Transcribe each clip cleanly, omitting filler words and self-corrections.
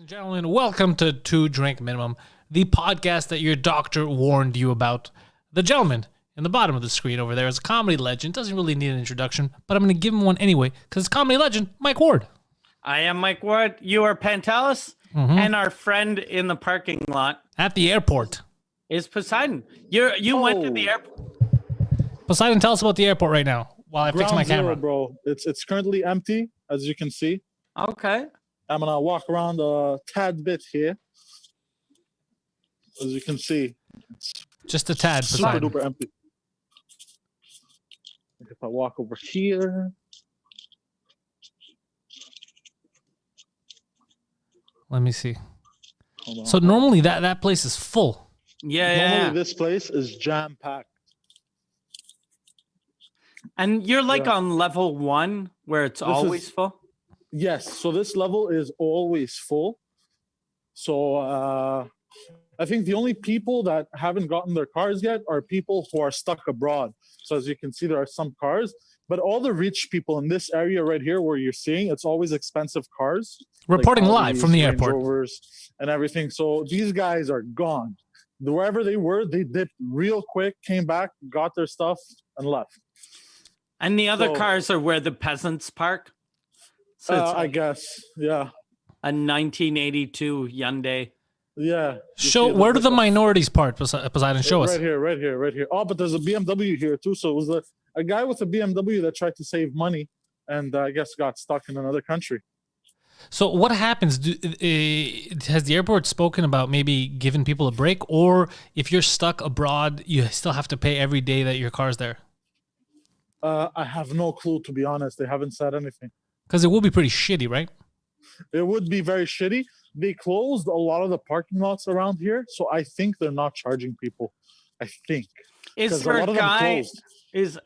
and gentlemen, welcome to Two Drink Minimum, the podcast that your doctor warned you about. The gentleman in the bottom of the screen over there is a comedy legend. Doesn't really need an introduction, but I'm going to give him one anyway because it's comedy legend, Mike Ward. I am Mike Ward. You are Pantelis, and our friend in the parking lot At the airport. is Poseidon. You went to the airport. Poseidon, tell us about the airport right now while I fix my Ground zero, camera. bro. It's currently empty, as you can see. Okay. I'm gonna walk around a tad bit here. As you can see, Just a tad, super Poseidon. duper empty. If I walk over here, Let me see. hold on. So normally that place is full. Yeah. Normally this place is jam packed. And you're like Yeah. on level 1 where it's This always is- full. Yes, so this level is always full. So I think the only people that haven't gotten their cars yet are people who are stuck abroad. So as you can see, there are some cars, but all the rich people in this area right here where you're seeing, it's always expensive cars. like Reporting live Audis, from the Range airport. Rovers, and everything. So these guys are gone. Wherever they were, they dipped real quick, came back, got their stuff, and left. And the other So- cars are where the peasants park. So it's I guess, yeah. a 1982 Hyundai. Yeah. You Show see it where do like the a- minorities part, Poseidon? Show us. Right here, right here, right here. Oh, but there's a BMW here too. So it was a guy with a BMW that tried to save money and I guess got stuck in another country. So what happens? Has the airport spoken about maybe giving people a break, or if you're stuck abroad, you still have to pay every day that your car's there? I have no clue, to be honest. They haven't said anything. Because it will be pretty shitty, right? It would be very shitty. They closed a lot of the parking lots around here. So I think they're not charging people. I think. Is 'Cause a there lot a of them guy? closed.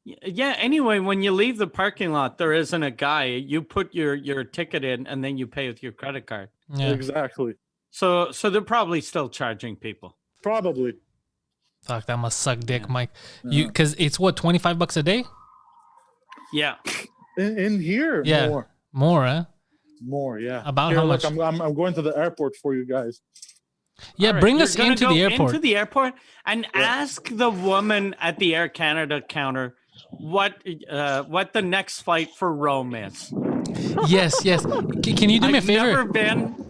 Yeah. Anyway, when you leave the parking lot, there isn't a guy. You put your ticket in, and then you pay with your credit card. Yeah. Exactly. So they're probably still charging people. Probably. Fuck, that must suck dick, Mike. You because it's what, $25 a day? Yeah. In here, Yeah. More, huh? more, yeah. About Here, how look, much? I'm going to the airport for you guys. Yeah, All right, bring you're us gonna into go the airport. Into the airport and ask the woman at the Air Canada counter what the next flight for Rome is. Yes. Can you do me a I've favor? never been.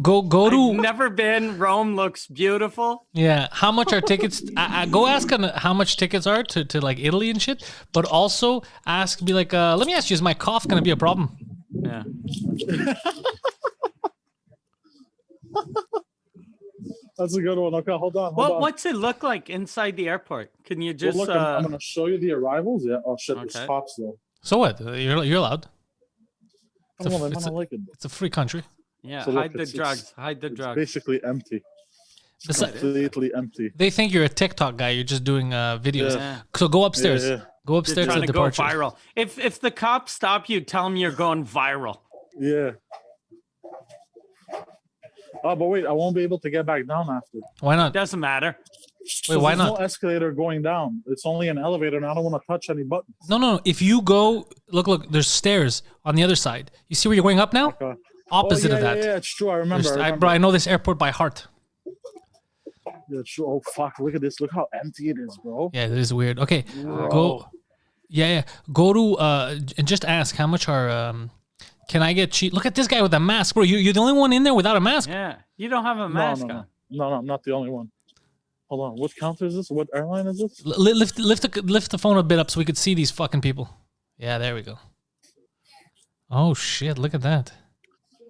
Go to I've never been. Rome looks beautiful. yeah. How much are tickets? Go ask them how much tickets are to like Italy and shit. But also be like, let me ask you, is my cough gonna be a problem? Yeah. That's a good one. Okay, hold on. Hold on. What's it look like inside the airport? Can you Well, just look, I'm going to show you the arrivals. Yeah. Oh, shit. This Okay. pops, though. So what? You're allowed. I don't know. They it's might not like it. It's a free country. yeah, So look, hide the it's- drugs. Hide the It's drugs. basically empty. Besi- Completely empty. They think you're a TikTok guy. You're just doing videos. Yeah. So go upstairs. Yeah. Go You're upstairs trying to to go departure. viral. If the cops stop you, tell them you're going viral. Yeah. Oh, but wait, I won't be able to get back down after. Why not? Doesn't matter. Wait, why there's not? no escalator going down. It's only an elevator, and I don't want to touch any buttons. No. If you go, look. There's stairs on the other side. You see where you're going up now? Okay. Opposite oh, yeah, of that. Yeah, it's true. I remember. Bro, I know this airport by heart. Yeah, it's true. Oh, fuck. Look at this. Look how empty it is, bro. Yeah, it is weird. Okay, Bro. go. Yeah. Go to and just ask how much are. Can I get cheap? Look at this guy with a mask, bro. You're the only one in there without a mask. Yeah, you don't have a No, mask no, on. no, I'm not the only one. Hold on. What counter is this? What airline is this? Lift the phone a bit up so we could see these fucking people. Yeah, there we go. Oh shit! Look at that.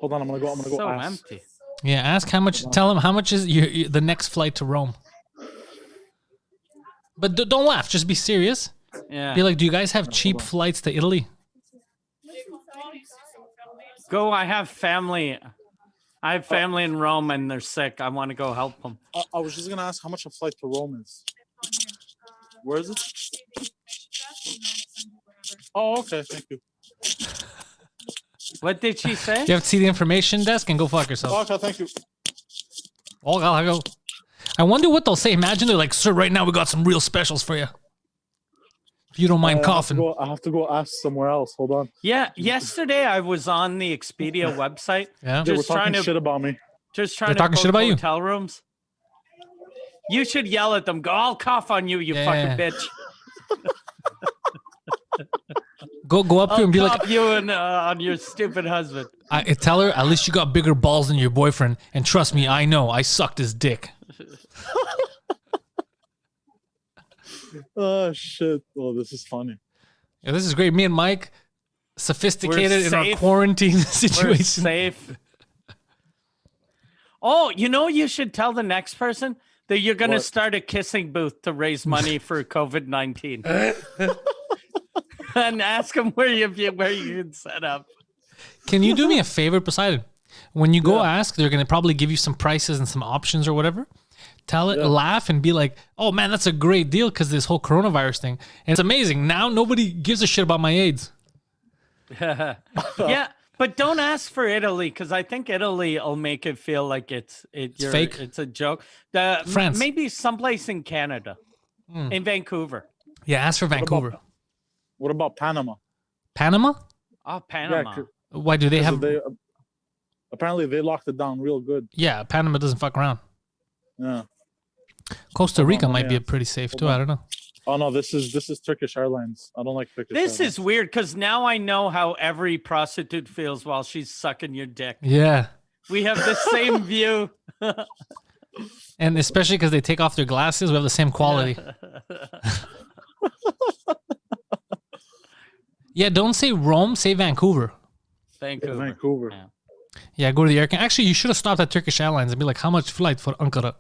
Hold on. I'm gonna go. So ask. empty. Yeah, ask how much. Tell him how much is the next flight to Rome. But don't laugh. Just be serious. Yeah. Be like, do you guys have cheap flights to Italy? Go. I have family. I have family in Rome and they're sick. I want to go help them. I was just gonna ask how much a flight to Rome is. Where is it? Oh, okay. Thank you. What did she say? You have to see the information desk and go fuck yourself. Okay, thank you. Oh, I'll go. I wonder what they'll say. Imagine they're like, sir, right now we got some real specials for you. If you don't mind coughing. I have to go ask somewhere else. Hold on. Yeah, yesterday I was on the Expedia website. Yeah. They were Just trying talking to shit about me. just trying They're to talking shit book about you? hotel rooms. You should yell at them. Go, I'll cough on you, you Yeah. fucking bitch. Go up to her I'll and be cough like, you and on your stupid husband. tell her, at least you got bigger balls than your boyfriend. And trust me, I know. I sucked his dick. Oh, shit. Oh, this is funny. Yeah, this is great. Me and Mike, sophisticated in our safe. quarantine We're situation. safe. Oh, you know, you should tell the next person that you're going to What? start a kissing booth to raise money for COVID-19. And ask them where you can set up. Can you do me a favor, Poseidon? When you go ask, they're going to probably give you some prices and some options or whatever. Tell it, laugh, and be like, oh, man, that's a great deal because this whole coronavirus thing. And it's amazing. Now nobody gives a shit about my AIDS. Yeah, but don't ask for Italy because I think Italy will make it feel like it's fake? It's a joke. France. Maybe someplace in Canada, in Vancouver. Yeah, ask for Vancouver. What about Panama? Panama? Oh, Panama. Yeah, Why do they have... apparently they locked it down real good. Yeah, Panama doesn't fuck around. Yeah. Costa Rica might be yeah. pretty safe too. I don't know. Oh no, this is Turkish Airlines. I don't like Turkish This Airlines. is weird because now I know how every prostitute feels while she's sucking your dick. Yeah. We have the same view. And especially because they take off their glasses, we have the same quality. Yeah, don't say Rome, say Vancouver. Vancouver. Vancouver. Yeah. Yeah, go to the air. Actually, you should have stopped at Turkish Airlines and be like, how much flight for Ankara?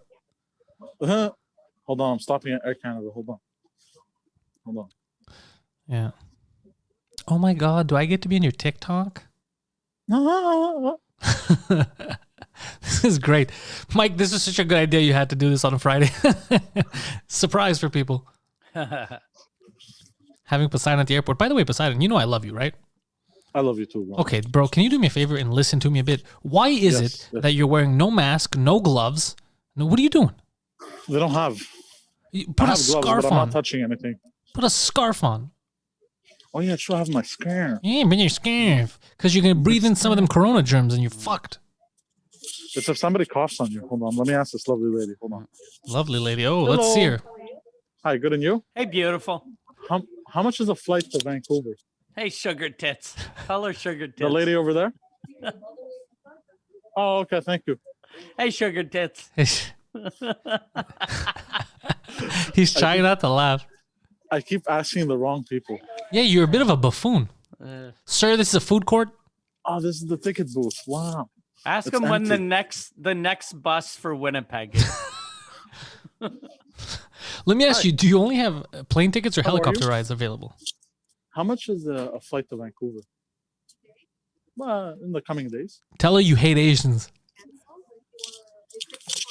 Hold on, I'm stopping at Air Canada. Hold on. Yeah. Oh my God, do I get to be in your TikTok? This is great. Mike, this is such a good idea you had to do this on a Friday. Surprise for people. Having Poseidon at the airport. By the way, Poseidon, you know I love you, right? I love you too, bro. Okay, bro, can you do me a favor and listen to me a bit? Why is it that you're wearing no mask, no gloves? No, what are you doing? They don't have. You I put a have gloves, scarf but I'm on. not touching anything. Put a scarf on. Oh yeah, sure. I have my scarf. Yeah, bring your scarf. Because you're going to breathe in some of them corona germs and you're fucked. It's if somebody coughs on you. Hold on. Let me ask this lovely lady. Hold on. Lovely lady. Oh, let's see her. Hi, good and you? Hey, beautiful. How much is a flight to Vancouver? Hey, sugar tits. Tell her sugar tits. The lady over there? Oh, okay. Thank you. Hey, sugar tits. He's trying not to laugh. I keep asking the wrong people. Yeah, you're a bit of a buffoon. Sir, this is a food court? Oh, this is the ticket booth. Wow. Ask It's him when empty. the next bus for Winnipeg is. Let me ask you, do you only have plane tickets or How are helicopter you? rides available? How much is a flight to Vancouver? In the coming days. Tell her you hate Asians.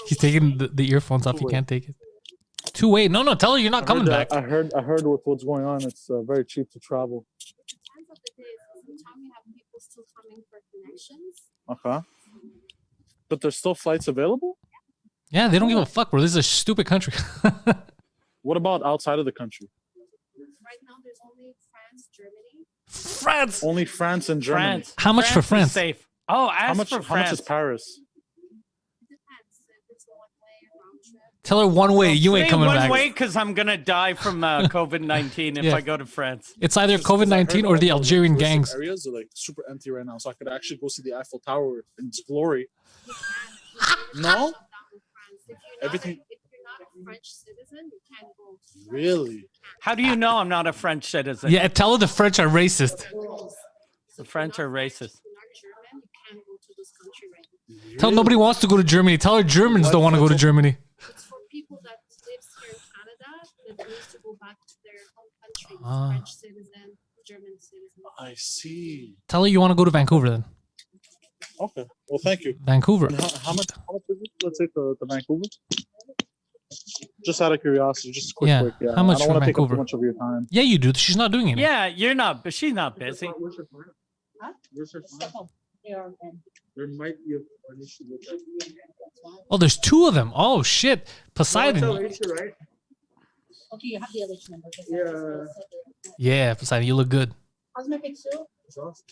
He's taking the earphones off. He can't take it. 2-way. No, tell her you're not coming back. I heard with what's going on, it's very cheap to travel. Depends on the days. Sometimes we have people still coming for connections. Okay. But there's still flights available? Yeah, they don't give a fuck, bro. This is a stupid country. What about outside of the country? Right now, there's only France, Germany. France. Only France and Germany. France. How much for is France? Safe. Oh, ask for How much France. is Paris? It depends if it's a one-way round trip. Tell her one way. You ain't Say coming one back. way because I'm gonna die from COVID-19 if Yeah. I go to France. It's either COVID-19 or the Algerian gangs. Areas are like super empty right now, so I could actually go see the Eiffel Tower in its glory. No? Not with France. Everything- If you're not a French citizen, you can't go. Really? How do you know I'm not a French citizen? Yeah, tell her the French are racist. The French are racist. If you're not German, you can't go to this country right now. Tell her nobody wants to go to Germany. Tell her Germans don't want to go to Germany. It's for people that lives here in Canada that needs to go back to their home country. Ah. French citizen, German citizen. I see. Tell her you want to go to Vancouver then. Okay. Well, thank you. Vancouver. How much is it? Let's say to Vancouver. Just out of curiosity, just quick. Yeah. Yeah. How much I don't for want to take up Vancouver? too much of your time. Yeah, you do. She's not doing anything. Yeah, you're not, but she's not busy. Where's her phone? Where's her phone? There might be an issue with that. Oh, there's two of them. Oh, shit. Poseidon. Right? Okay, you have the other number. Yeah, Poseidon, you look good. How's my picture? It's awesome.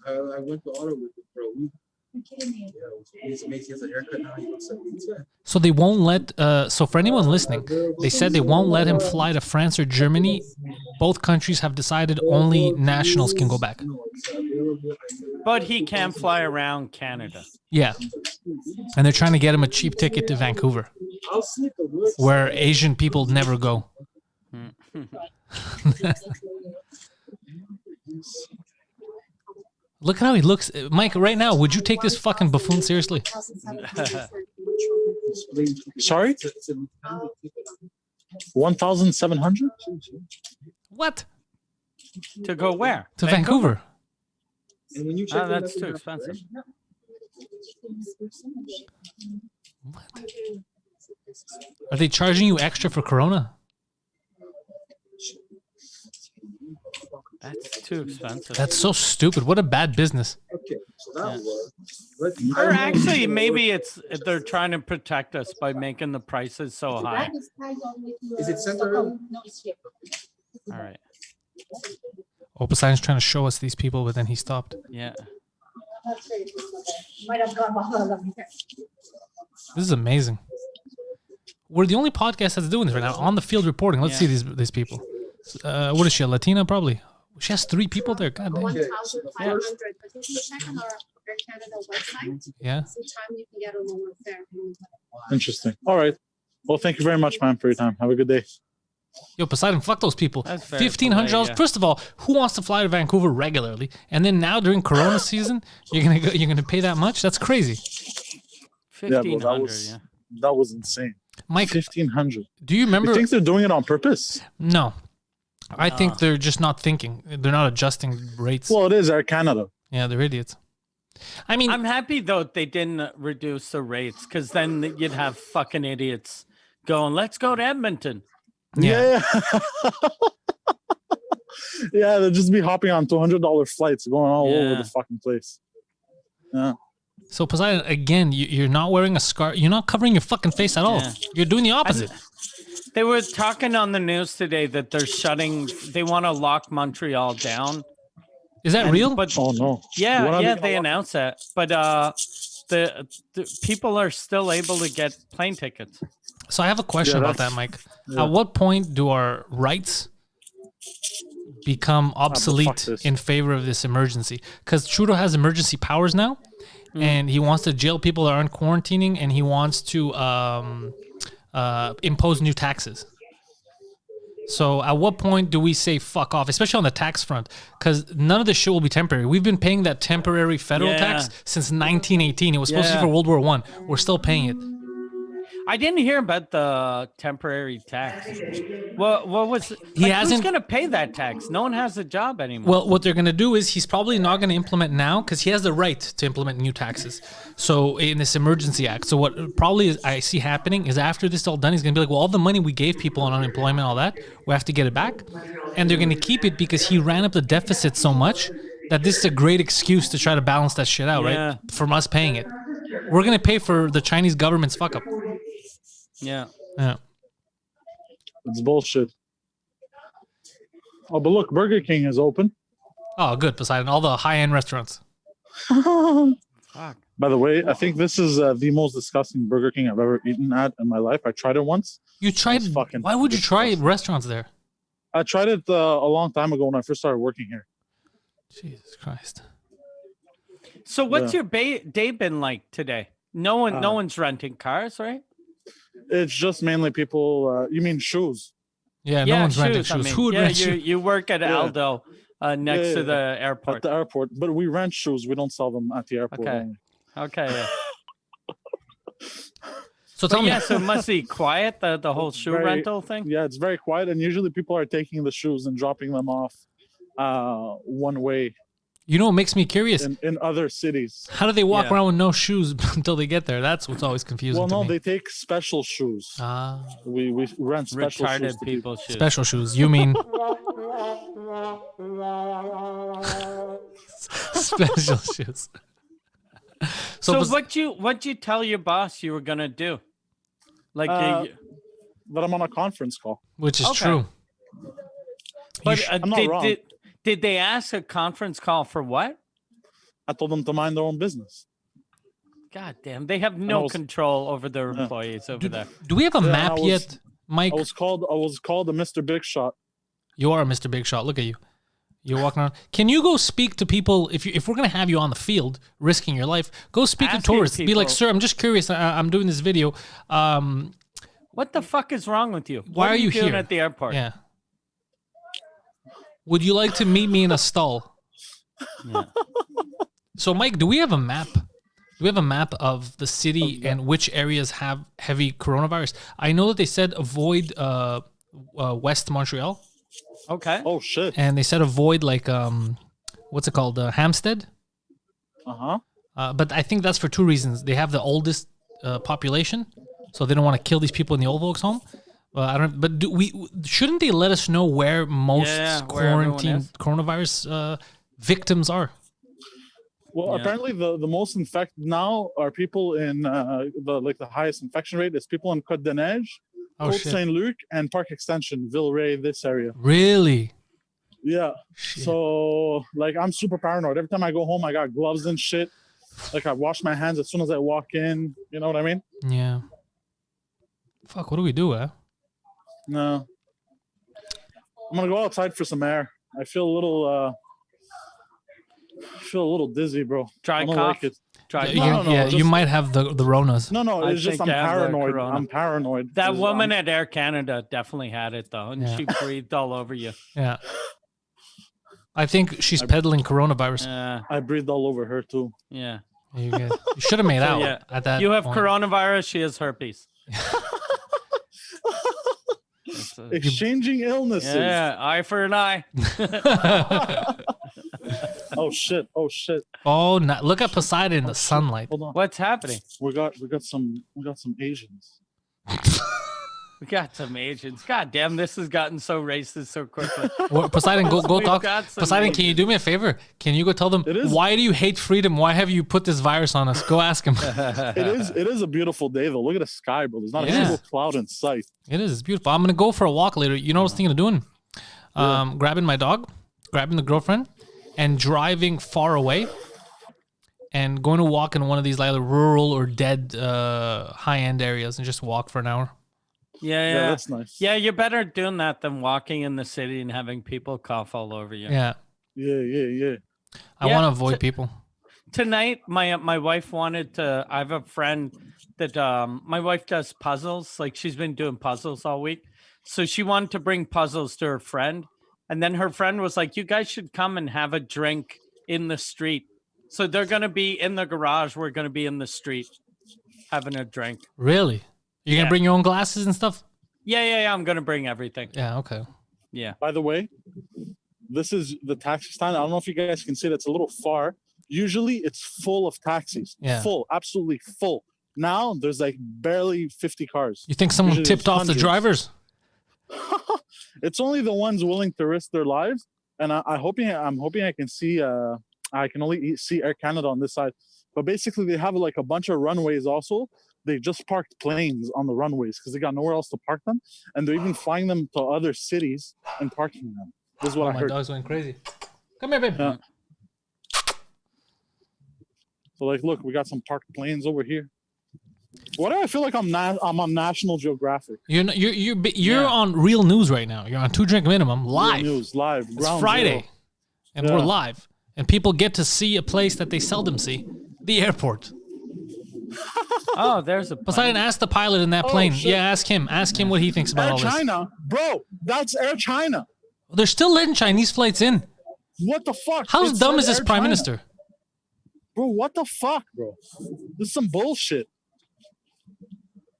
I went to auto with him for a week. You're kidding me. Yeah, he has a haircut now. He looks like he's So they won't let. So for anyone listening, they said they won't let him fly to France or Germany. Both countries have decided only nationals can go back. But he can fly around Canada. Yeah, and they're trying to get him a cheap ticket to Vancouver, where Asian people never go. Look at how he looks, Mike. Right now, would you take this fucking buffoon seriously? Sorry, 1,700. What? To go where? To Vancouver? And when you check That's too expensive. What? Are they charging you extra for Corona? That's too expensive. That's so stupid. What a bad business. Okay, so that was. Or actually, maybe they're trying to protect us by making the prices so high. Is it sent already? No, it's here. All right. Poseidon's trying to show us these people, but then he stopped. Yeah. Might have gone behind them. This is amazing. We're the only podcast that's doing this right now. On the field reporting. Let's see these people. What is she, a Latina probably? She has 3 people there. God damn. 1,500. But if you check on our Air Canada website, Yeah. sometime you can get a lower fare. Interesting. All right. Well, thank you very much, man, for your time. Have a good day. Yo, Poseidon, fuck those people. That's very $1,500. polite, yeah. First of all, who wants to fly to Vancouver regularly? And then now during Corona season, you're gonna pay that much? That's crazy. 1,500, yeah. That was insane. Mike, 1,500. do you remember? You think they're doing it on purpose? No. I think they're just not thinking. They're not adjusting rates. Well, it is Air Canada. Yeah, they're idiots. I mean, I'm happy, though, they didn't reduce the rates, because then you'd have fucking idiots going, let's go to Edmonton. yeah. Yeah, they'll just be hopping on $200 flights going all over Yeah. the fucking place. Yeah. So Poseidon, again, you're not wearing a scarf. You're not covering your fucking face at all. Yeah. You're doing the opposite. They were talking on the news today that they want to lock Montreal down. Is that real? But Oh, no. What yeah, are yeah, they they gonna announced that. But the people are still able to get plane tickets. So I have a question Yeah, about that, that's- Mike. yeah. At what point do our rights become obsolete this. in favor of this emergency? Because Trudeau has emergency powers now, and he wants to jail people that aren't quarantining, and he wants to impose new taxes. So at what point do we say fuck off, especially on the tax front? Because none of this shit will be temporary. We've been paying that temporary federal Yeah. tax since 1918. It was supposed to be Yeah. for World War I. We're still paying it. I didn't hear about the temporary tax. What was He who's hasn't- going to pay that tax? No one has a job anymore. Well, what they're going to do is he's probably not going to implement now because he has the right to implement new taxes. So in this emergency act. So what probably is I see happening is after this is all done, he's going to be like, well, all the money we gave people on unemployment, all that, we have to get it back. And they're going to keep it because he ran up the deficit so much that this is a great excuse to try to balance that shit out, Yeah. right? From us paying it. We're going to pay for the Chinese government's fuck up. yeah. Yeah. It's bullshit. Oh, but look, Burger King is open. Oh, good, Poseidon. All the high-end restaurants. Fuck. By the way, I think this is the most disgusting Burger King I've ever eaten at in my life. I tried it once. You tried. fucking Why would you try disgusting. restaurants there? I tried it a long time ago when I first started working here. Jesus Christ. So what's your day been like today? No one's renting cars, right? It's just mainly people. You mean shoes? Yeah, no one's renting shoes. I mean, Who would rent shoes? you work at Yeah. Aldo next Yeah, to the At airport. the airport, but we rent shoes. We don't sell them at the airport. Okay. Only. Okay. Yeah. So tell But me. yeah, so it must be quiet, the whole shoe Very- rental thing. Yeah, it's very quiet, and usually people are taking the shoes and dropping them off one way You know what makes me curious? in other cities. How do they walk Yeah. around with no shoes until they get there? That's what's always confusing Well, to no, me. they take special shoes. Ah, We rent special Retarded shoes. to people shoes. special shoes. You mean special shoes? So Pos- what'd you tell your boss you were gonna do? Like Uh, that I'm on a conference call. Which is Okay. true. But I'm not wrong. did they ask a conference call for what? I told them to mind their own business. God damn, they have no was- control over their Yeah. employees over there. Do we have a Yeah, and map I was- yet, Mike? I was called a Mr. Big Shot. You are Mr. Big Shot. Look at you. You're walking around. Can you go speak to people if we're gonna have you on the field, risking your life? Go speak to Asking tourists. Be like, people- sir, I'm just curious. I'm doing this video. What the fuck is wrong with you? Why What are you doing here? at the airport? Yeah. Would you like to meet me in a stall? Yeah. So, Mike, do we have a map? Do we have a map of the city and which areas have heavy coronavirus? I know that they said avoid West Montreal, Okay. Oh shit. and they said avoid like what's it called, Hampstead. But I think that's for two reasons. They have the oldest population, so they don't want to kill these people in the old folks' home. I don't. But shouldn't they let us know where most Yeah, where everyone quarantine is. coronavirus victims are? Well, Yeah. apparently the most infected now are people in the highest infection rate is people in Côte des Neiges, Oh Côte shit! Saint Luc, and Park Extension, Villeray, this area. Really? Yeah. Shit. So like I'm super paranoid. Every time I go home, I got gloves and shit. Like I wash my hands as soon as I walk in. You know what I mean? Yeah. Fuck. What do we do, eh? No. I'm gonna go outside for some air. I feel a little dizzy, bro. Dry I don't cough. like it. Try No, no, yeah, you just- might have the Ronas. No, I it's just think I'm I have the paranoid. corona. I'm paranoid. That It's- woman at Air Canada definitely had it though, and Yeah. she breathed all over you. Yeah. I think she's peddling coronavirus. I breathed all over her too. Yeah. You should have made out yeah. at that. You have point. coronavirus. She has herpes. It's a- Exchanging illnesses. yeah, eye for an eye. Oh shit. Oh shit. Oh, look at Poseidon in the sunlight. Hold on. What's happening? We got some Asians. We got some Asians. God damn, this has gotten so racist so quickly. Poseidon, go We've talk. got some Poseidon, can you do me a favor? Can you go tell them It is- why do you hate freedom? Why have you put this virus on us? Go ask him. It is a beautiful day though. Look at the sky, bro. There's not Yeah. a single cloud in sight. It is. It's beautiful. I'm gonna go for a walk later. You know what I was thinking of doing? Grabbing my dog, grabbing the girlfriend, and driving far away, and going to walk in one of these either rural or dead high-end areas, and just walk for an hour. Yeah, Yeah, that's nice. Yeah, you're better doing that than walking in the city and having people cough all over you. Yeah, Yeah. I Yeah, want to avoid people. Tonight, my wife wanted to. I have a friend that my wife does puzzles. Like she's been doing puzzles all week, so she wanted to bring puzzles to her friend, and then her friend was like, "You guys should come and have a drink in the street." So they're gonna be in the garage. We're gonna be in the street having a drink. Really? You're Yeah. gonna bring your own glasses and stuff? Yeah. I'm gonna bring everything. Yeah. Okay. Yeah. By the way, this is the taxi stand. I don't know if you guys can see it. It's a little far. Usually it's full of taxis. Yeah. Full, absolutely full. Now there's like barely 50 cars. You think someone Usually tipped there's off the hundreds. drivers? It's only the ones willing to risk their lives. And I'm hoping I can see I can only see Air Canada on this side. But basically they have like a bunch of runways also. They just parked planes on the runways because they got nowhere else to park them. And they're even flying them to other cities and parking them. This is what Oh, I my heard. dog's going crazy. Come here, babe. Yeah. So like, look, we got some parked planes over here. Why do I feel like I'm on National Geographic? You're on real news right now. You're on 2 Drink Minimum live. Real news, live. It's ground Friday, zero. and Yeah. we're live, and people get to see a place that they seldom see: the airport. Oh, there's a Poseidon, ask the pilot in that plane. shit. Yeah, ask him. Ask him what he thinks about Air all this. China, bro. That's Air China. They're still letting Chinese flights in. What the fuck? How It dumb said is this Air prime China. minister? Bro, what the fuck, bro? This is some bullshit.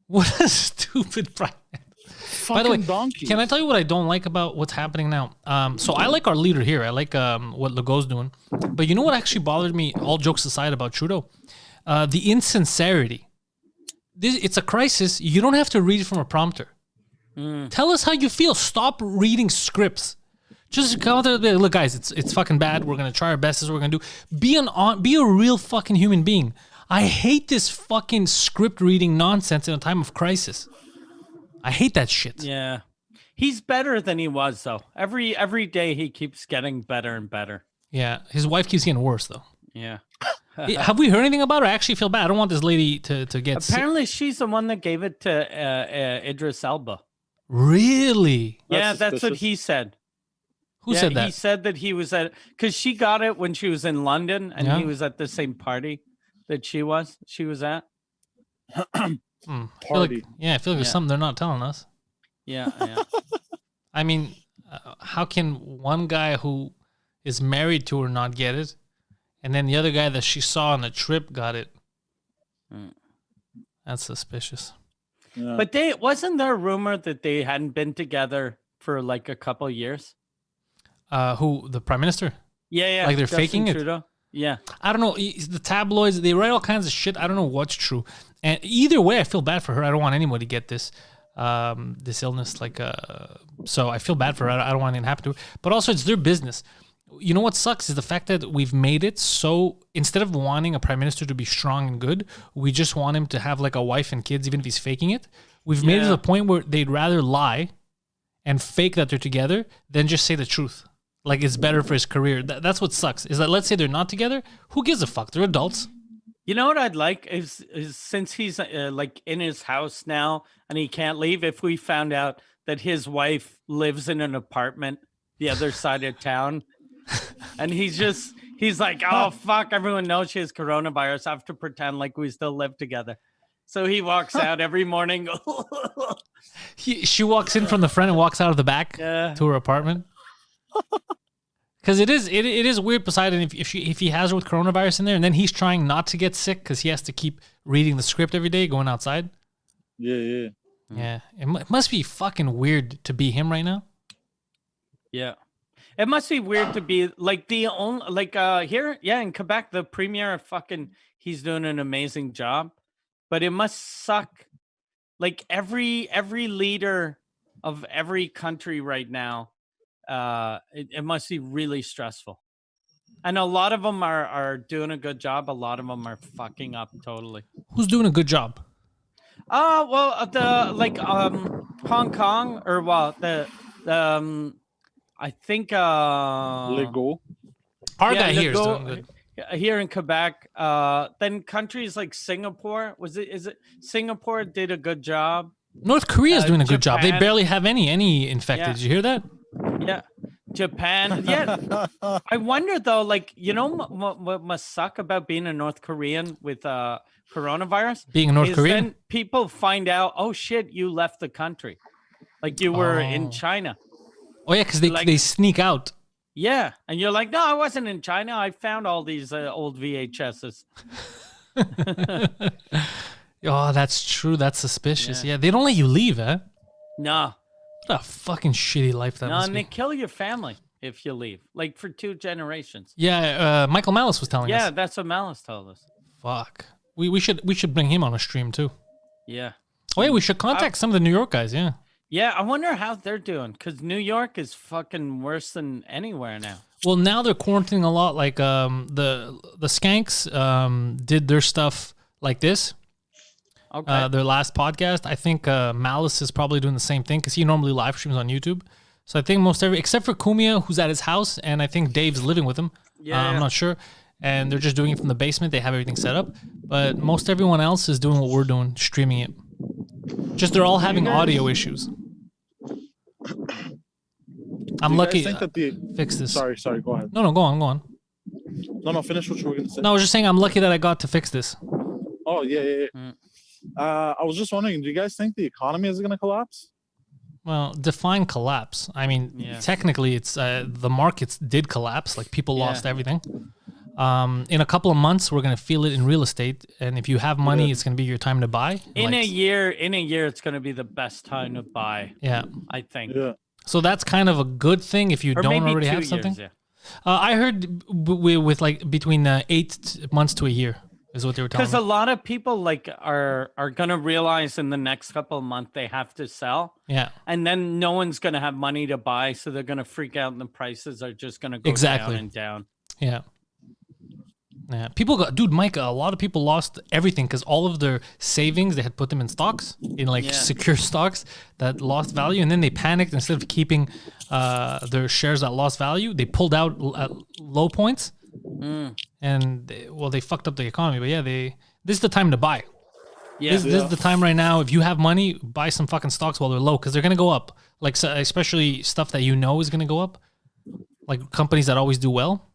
What a stupid prime minister. Fucking By the way, donkey. can I tell you what I don't like about what's happening now? So I like our leader here. I like what Legault's doing. But you know what actually bothered me, all jokes aside, about Trudeau? The insincerity. It's a crisis. You don't have to read from a prompter. Tell us how you feel. Stop reading scripts. Just come out there and be like, look, guys, it's fucking bad. We're gonna try our best. This is what we're gonna do. Be a real fucking human being. I hate this fucking script reading nonsense in a time of crisis. I hate that shit. Yeah. He's better than he was though. Every day he keeps getting better and better. Yeah, his wife keeps getting worse though. Yeah. Have we heard anything about her? I actually feel bad. I don't want this lady to get sick. Apparently she's the one that gave it to Idris Elba. Really? Yeah, That's that's what suspicious. he said. Who Yeah, said that? He said that he was at because she got it when she was in London and Yeah. he was at the same party that she was at. I feel like, Party. yeah, I feel like there's Yeah. something they're not telling us. Yeah, yeah. I mean, how can one guy who is married to her not get it, and then the other guy that she saw on the trip got it? Mm. That's suspicious. Yeah. But wasn't there a rumor that they hadn't been together for like a couple years? Who, the prime minister? Yeah, yeah. Like they're Justin faking it? Trudeau. Yeah. I don't know. The tabloids, they write all kinds of shit. I don't know what's true. And either way, I feel bad for her. I don't want anybody to get this illness. So I feel bad for her. I don't want anything to happen to her. But also, it's their business. You know what sucks is the fact that we've made it so instead of wanting a prime minister to be strong and good, we just want him to have like a wife and kids, even if he's faking it. We've made it to Yeah. the point where they'd rather lie and fake that they're together than just say the truth. Like it's better for his career. That's what sucks. Is that let's say they're not together. Who gives a fuck? They're adults. You know what I'd like is since he's like in his house now and he can't leave, if we found out that his wife lives in an apartment the other side of town and he's like, oh fuck, everyone knows she has coronavirus. I have to pretend like we still live together. So he walks out every morning. She walks in from the front and walks out of the back Yeah. to her apartment. Because it is weird, Poseidon, if he has her with coronavirus in there, and then he's trying not to get sick because he has to keep reading the script every day, going outside. Yeah. Yeah, it must be fucking weird to be him right now. Yeah. It must be weird to be like the only like here, yeah, in Quebec, the premier fucking he's doing an amazing job. But it must suck. Like every leader of every country right now, it must be really stressful. And a lot of them are doing a good job. A lot of them are fucking up totally. Who's doing a good job? Well, the like Hong Kong or I think Lego. Our yeah, guy here is Legault, doing good. here in Quebec. Then countries like Singapore, is it Singapore did a good job. North Korea is doing a good job. They Japan. barely have any infected. Yeah. Did you hear that? Yeah. Japan. Yeah. I wonder though, like, you know what must suck about being a North Korean with coronavirus? Being a North is Korean? Then people find out, oh shit, you left the country. Like you were Oh. in China. Oh yeah, because Like- they sneak out. Yeah. And you're like, no, I wasn't in China. I found all these old VHSs. Oh, that's true. That's suspicious. Yeah. Yeah, they don't let you leave, eh? No. What a fucking shitty life that No, must and be. they kill your family if you leave. Like for 2 generations. Yeah, Michael Malice was telling Yeah, us. that's what Malice told us. Fuck. We should bring him on a stream too. Yeah. Oh yeah, we should contact some of the New York guys. Yeah. Yeah, I wonder how they're doing because New York is fucking worse than anywhere now. Well, now they're quarantining a lot. Like the Skanks did their stuff like this. Okay. Their last podcast. I think Malice is probably doing the same thing because he normally live streams on YouTube. So I think except for Kumia, who's at his house, and I think Dave's living with him. Yeah, I'm yeah. not sure. And they're just doing it from the basement. They have everything set up. But most everyone else is doing what we're doing, streaming it. Just they're all having audio issues. I'm Do you lucky. guys think that the Fix this. sorry, go ahead. No, go on. No, finish what you were gonna say. No, I was just saying I'm lucky that I got to fix this. Oh yeah. Mm. I was just wondering, do you guys think the economy is gonna collapse? Well, define collapse. I mean, Yeah. technically, it's the markets did collapse. Like people Yeah. lost everything. In a couple of months, we're gonna feel it in real estate, and if you have money, Yeah. it's gonna be your time to buy. in Like, a year, it's going to be the best time to buy. yeah. I think. Yeah. So that's kind of a good thing if you Or don't maybe already 2 have years. something. Yeah. I heard with like between 8 months to a year is what they were telling Because a me. lot of people like are going to realize in the next couple of months they have to sell, Yeah, and then no one's going to have money to buy, so they're going to freak out, and the prices are just going to go Exactly. down and down. yeah. Yeah, people got, dude, Mike. A lot of people lost everything because all of their savings they had put them in stocks, in like Yeah. secure stocks that lost value, and then they panicked. Instead of keeping their shares that lost value, they pulled out at low points, and they fucked up the economy. But yeah, this is the time to buy. Yeah. This is the time right now. If you have money, buy some fucking stocks while they're low because they're gonna go up. Like especially stuff that you know is gonna go up, like companies that always do well.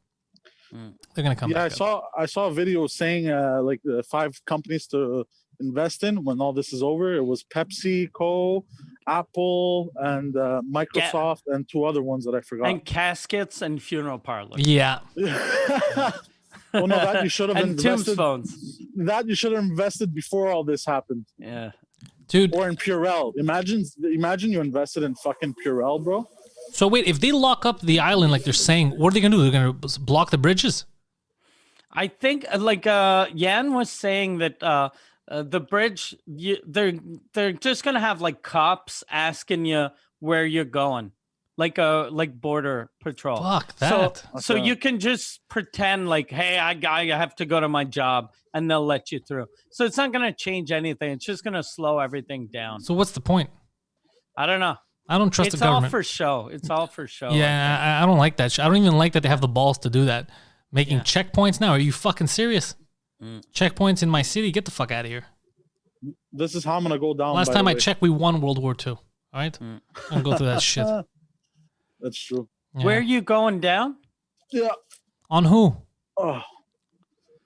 They're gonna come. Yeah, back up. I saw a video saying like the 5 companies to invest in when all this is over. It was PepsiCo, Apple, and Microsoft, and 2 other ones that I forgot. And caskets and funeral parlors. Yeah. Well, no, that you should have And invested. tombstones. That you should have invested before all this happened, Yeah. Dude. or in Purell. Imagine you invested in fucking Purell, bro. So wait, if they lock up the island like they're saying, what are they gonna do? They're gonna block the bridges? I think like Yan was saying that the bridge they're just gonna have like cops asking you where you're going, like border patrol. Fuck that. So you can just pretend like, hey, I have to go to my job, and they'll let you through. So it's not gonna change anything. It's just gonna slow everything down. So what's the point? I don't know. I don't trust It's the government. all for show. It's all for show. Yeah, I don't like that. I don't even like that they have the balls to do that. Making checkpoints now? Are you fucking serious? Checkpoints in my city? Get the fuck out of here. This is how I'm gonna go down. Last by time the I way. checked, we won World War II. All right? I'm going to go through that shit. That's true. Yeah. Where are you going down? Yeah. On who? Oh,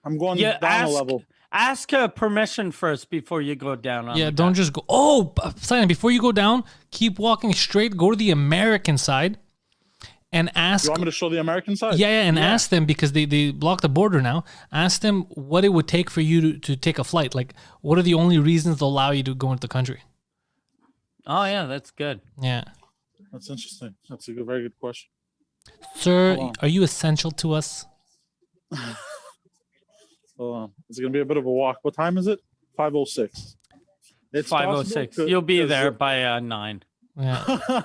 I'm going Yeah, down a level. Ask permission first before you go down. On Yeah, the don't guy. just go. Oh, Poseidon, before you go down, keep walking straight. Go to the American side and ask. You want me to show the American side? Yeah, and ask them because they block the border now. Ask them what it would take for you to take a flight. Like, what are the only reasons they'll allow you to go into the country? Oh yeah, that's good. Yeah. That's interesting. That's a very good question. Sir, Hold on. are you essential to us? It's gonna be a bit of a walk. What time is it? 5:06. It's 5:06. possible You'll be 'cause- there by 9. Yeah.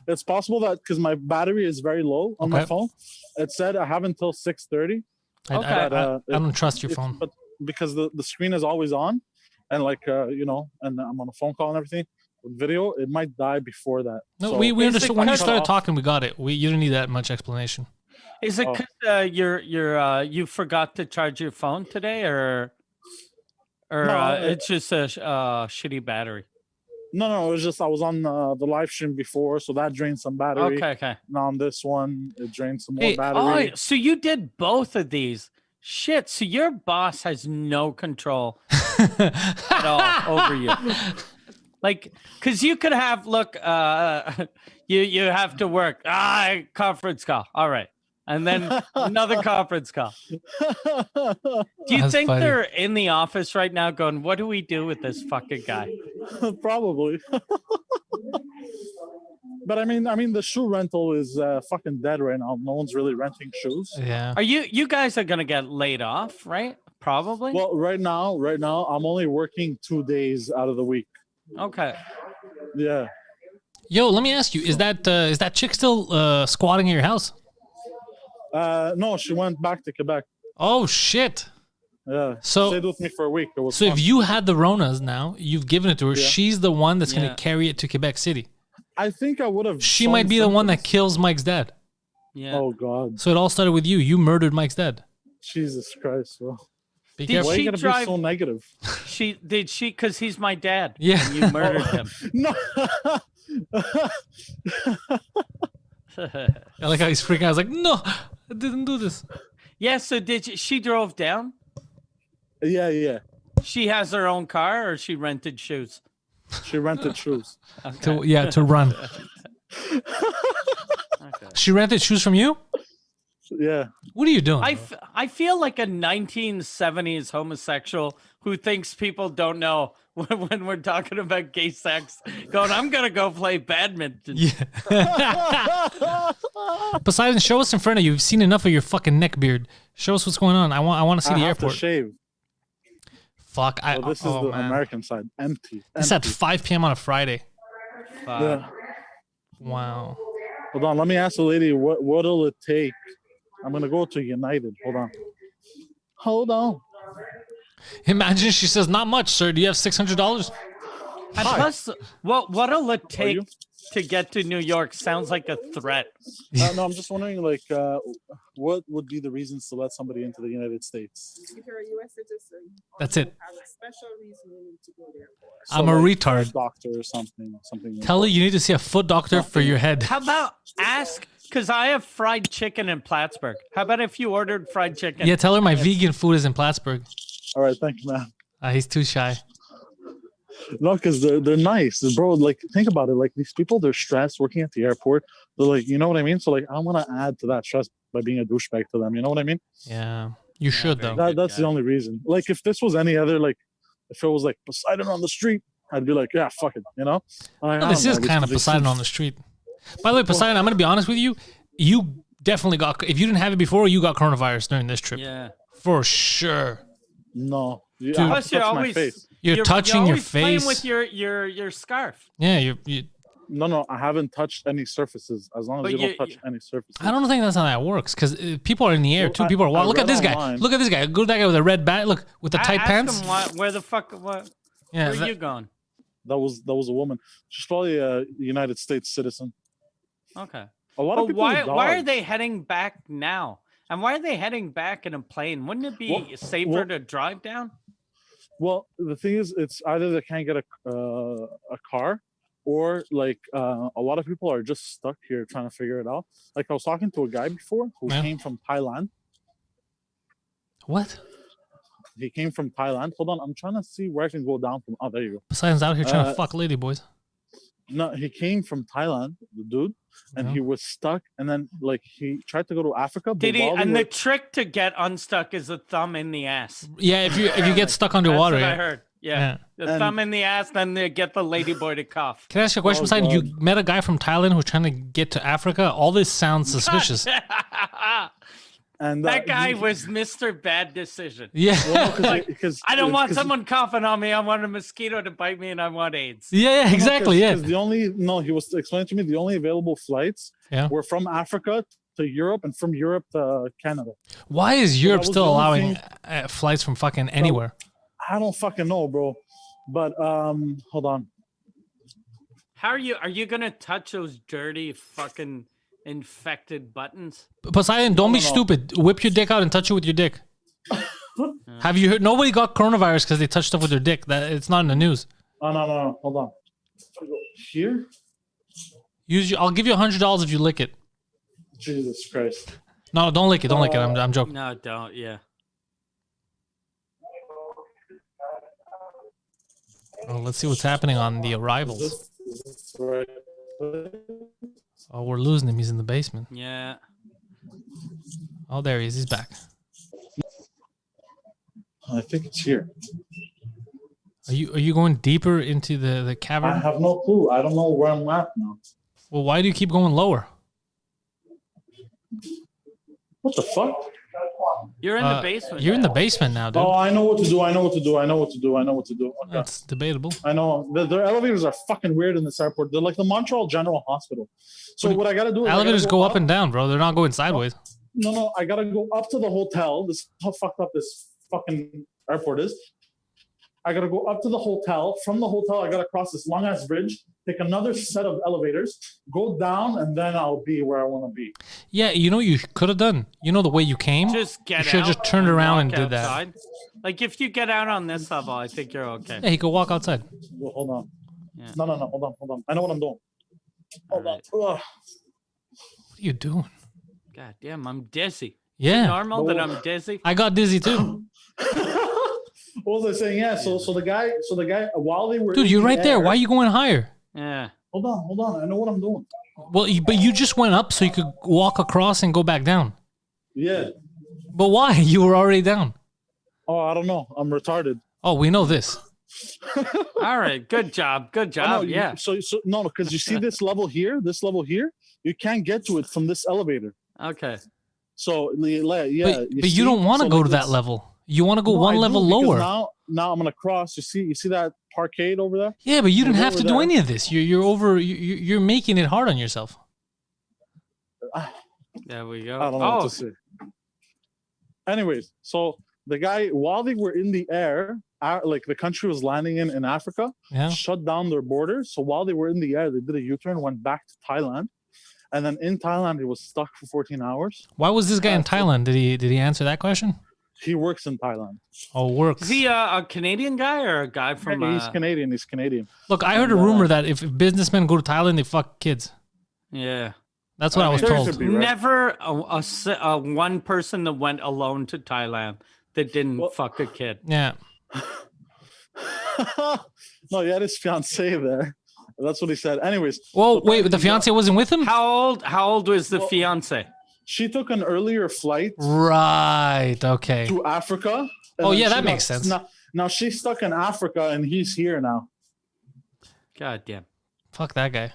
It's possible that because my battery is very low on my Okay. phone, it said I have until 6:30. Okay. I don't trust your If- phone. But because the screen is always on, and like and I'm on a phone call and everything with video, it might die before that. No, So- we Is it understood when you cut started off? talking. We got it. You don't need that much explanation. Is it Oh. because you forgot to charge your phone today, or No, it's just a shitty battery? No, it was just I was on the live stream before, so that drained some battery. Okay. Now on this one, it drained some more Hey, battery. Oh, so you did both of these? Shit. So your boss has no control at all over you. Like, because you could have, look, you have to work. Conference call. All right. And then another conference call. Do you That's think funny. they're in the office right now going, what do we do with this fucking guy? Probably. But I mean, the shoe rental is fucking dead right now. No one's really renting shoes. Yeah. Are you guys are going to get laid off, right? Probably. Well, right now, I'm only working 2 days out of the week. Okay. Yeah. Yo, let me ask you: is that chick still squatting at your house? No, she went back to Quebec. Oh shit! Yeah. So- Stayed with me for a week. It was So fun. if you had the Ronas now, you've given it to her. Yeah. She's the one that's Yeah. gonna carry it to Quebec City. I think I would have. She might be the one that kills Mike's dad. Yeah. Oh God, So it all started with you. You murdered Mike's dad. Jesus Christ, bro. Be Did careful. Why are she you gonna drive- be so negative? Because he's my dad. Yeah. And you murdered him. No. I like how he's freaking out. I was like, no, I didn't do this. Yeah. So she drove down? Yeah. She has her own car, or she rented shoes? She rented shoes. To run. Okay. She rented shoes from you. Yeah. What are you doing? I feel like a 1970s homosexual who thinks people don't know when we're talking about gay sex, going, I'm going to go play badminton. Yeah. Poseidon, show us in front of you. You've seen enough of your fucking neck beard. Show us what's going on. I want to see I the have to airport. shave. Fuck. So this is the man. American side. Empty. It's at 5 p.m. on a Friday. Yeah. Wow. Hold on. Let me ask the lady what'll it take. I'm gonna go to United. Hold on. Hold on. Imagine she says, "Not much, sir. Do you have $600?" And plus, what'll it Are take you? to get to New York? Sounds like a threat. No, I'm just wondering, like, what would be the reasons to let somebody into the United States? If you're a U.S. citizen, That's it. have a special reason you need to go there for. So, I'm a like, retard. doctor or something. Like Tell her that. you need to see a foot doctor for your head. How about ask? Because I have fried chicken in Plattsburgh. How about if you ordered fried chicken? Yeah, tell her my vegan food is in Plattsburgh. All right, thank you, man. He's too shy. No, because they're nice, bro. Like, think about it. Like, these people, they're stressed working at the airport. They're like, you know what I mean? So, like, I want to add to that stress by being a douchebag to them. You know what I mean? Yeah, you should very though. good That's the guy. only reason. Like, if this was any other, like, if it was like Poseidon on the street, I'd be like, yeah, fuck it. You know? No, this is kind of Poseidon on the street. By the way, Poseidon, I'm gonna be honest with you. You definitely got. If you didn't have it before, you got coronavirus during this trip. Yeah. For sure. No. Dude. I have Plus, to you're touch my always face. You're touching your always playing face. with your scarf. Yeah, you. No, I haven't touched any surfaces. As long as But you don't you- touch any surfaces. I don't think that's how that works because people are in the air Well, too. People are walking. I Look at read this guy. online- Look at this guy. Go to that guy with a red bat. Look with the tight Ask pants. him where the fuck? Where Yeah, are that- you going? That was a woman. She's probably a United States citizen. Okay. A lot But of people. why with are dogs. they heading back now? And why are they heading back in a plane? Wouldn't it be Well- safer well- to drive down? Well, the thing is, it's either they can't get a car, or like a lot of people are just stuck here trying to figure it out. Like I was talking to a guy before who Yeah. came from Thailand. What? He came from Thailand. Hold on, I'm trying to see where I can go down from. Oh, there you go. Poseidon's out here trying to Uh, fuck lady boys. No, he came from Thailand, the dude, and Yeah. he was stuck. And then like he tried to go to Africa. But Did he? while they And were- the trick to get unstuck is a thumb in the ass. Yeah, if you get stuck underwater. That's what I Yeah. heard. Yeah. Yeah. The And- thumb in the ass, then they get the ladyboy to cough. Can I ask you a question, Oh, Poseidon? You God. met a guy from Thailand who's trying to get to Africa. All this sounds suspicious. and That guy he- was Mr. Bad Decision. Yeah. well, no, Like, because I don't want 'cause- someone coughing on me. I want a mosquito to bite me, and I want AIDS. Yeah, No, exactly. Yeah. Because he was explaining to me the only available flights Yeah. were from Africa to Europe and from Europe to Canada. Why is Europe was still the only allowing thing- flights from fucking anywhere? I don't fucking know, bro. But hold on. How are you? Are you gonna touch those dirty fucking infected buttons? Poseidon, don't be no. stupid. Whip your dick out and touch it with your dick. Have you heard? Nobody got coronavirus because they touched stuff with their dick. That it's not in the news. Oh no, hold on. Here? I'll give you $100 if you lick it. Jesus Christ. No, don't lick it. Don't lick it. I'm joking. No, don't. Yeah. Oh, let's see what's happening on the arrivals. Is this right? Oh, we're losing him. He's in the basement. Yeah. Oh, there he is. He's back. I think it's here. Are you going deeper into the I cavern? have no clue. I don't know where I'm at now. Well, why do you keep going lower? What the fuck? You're in the basement. You're in the basement now, dude. Oh, I know what to do. I know what to do. Okay. That's debatable. I know. Their elevators are fucking weird in this airport. They're like the Montreal General Hospital. So what I gotta do is I gotta Elevators go up and down, bro. They're not going sideways. No, I gotta go up to the hotel. This is how fucked up this fucking airport is. I gotta go up to the hotel. From the hotel, I gotta cross this long ass bridge, take another set of elevators, go down, and then I'll be where I want to be. Yeah, you know what you could have done? You know the way you came? Just get You should out. have just turned around and walk did that. outside. Like if you get out on this level, I think you're okay. Yeah, he could walk outside. Well, hold on. Yeah. No, hold on. I know what I'm doing. Hold on. Ugh. What are you doing? God damn, I'm dizzy. Yeah. Normal that I'm dizzy. I got dizzy too. What was I saying? Yeah. So the guy, while they were, Dude, in you're the right there. air- Why are you going higher? Yeah. Hold on. I know what I'm doing. Well, but you just went up so you could walk across and go back down. Yeah. But why? You were already down. Oh, I don't know. I'm retarded. Oh, we know this. All right. Good job. Good Oh, no, job. Yeah. So no, because you see this level here, you can't get to it from this elevator. Okay. So yeah, But you don't want to go to that level. You want to go one level lower. Now I'm gonna cross. You see that parkade over there? Yeah, but you didn't Go have to over do there. any of this. You're making it hard on yourself. There we go. I don't know Oh, what to say. Anyways, so The guy, while they were in the air, like the country was landing in Africa, Yeah. shut down their borders. So while they were in the air, they did a U-turn, went back to Thailand. And then in Thailand, he was stuck for 14 hours. Why was this guy in Thailand? Did he answer that question? He works in Thailand. Oh, works. Is he a Canadian guy or a guy from? He's Canadian. He's Canadian. Look, I heard a rumor that if businessmen go to Thailand, they fuck kids. Yeah. That's what I was There told. should be, right? Never a one person that went alone to Thailand that didn't fuck a kid. Yeah. No, he had his fiancée there. That's what he said. Anyways. Well, so wait, the fiance wasn't with him? How old was the fiance? She took an earlier flight Right. Okay. to Africa. and Oh, then yeah, she that makes got- sense. Now she's stuck in Africa and he's here now. God damn. Fuck that guy.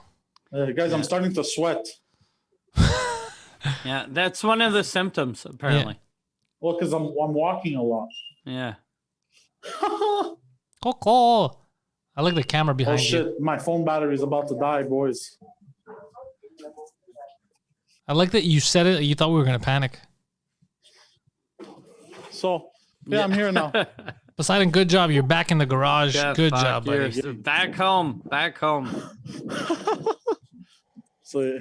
Guys, I'm starting to sweat. Yeah, that's one of the symptoms apparently. Well, because I'm walking a lot. Yeah. Coco. I like the camera Oh behind you. shit, my phone battery is about to die, boys. I like that you said it. You thought we were going to panic. So, yeah, I'm here now. Poseidon, good job. You're back in the garage. Yeah, Good fuck, job, buddy. you're back home. Back home. So, yeah,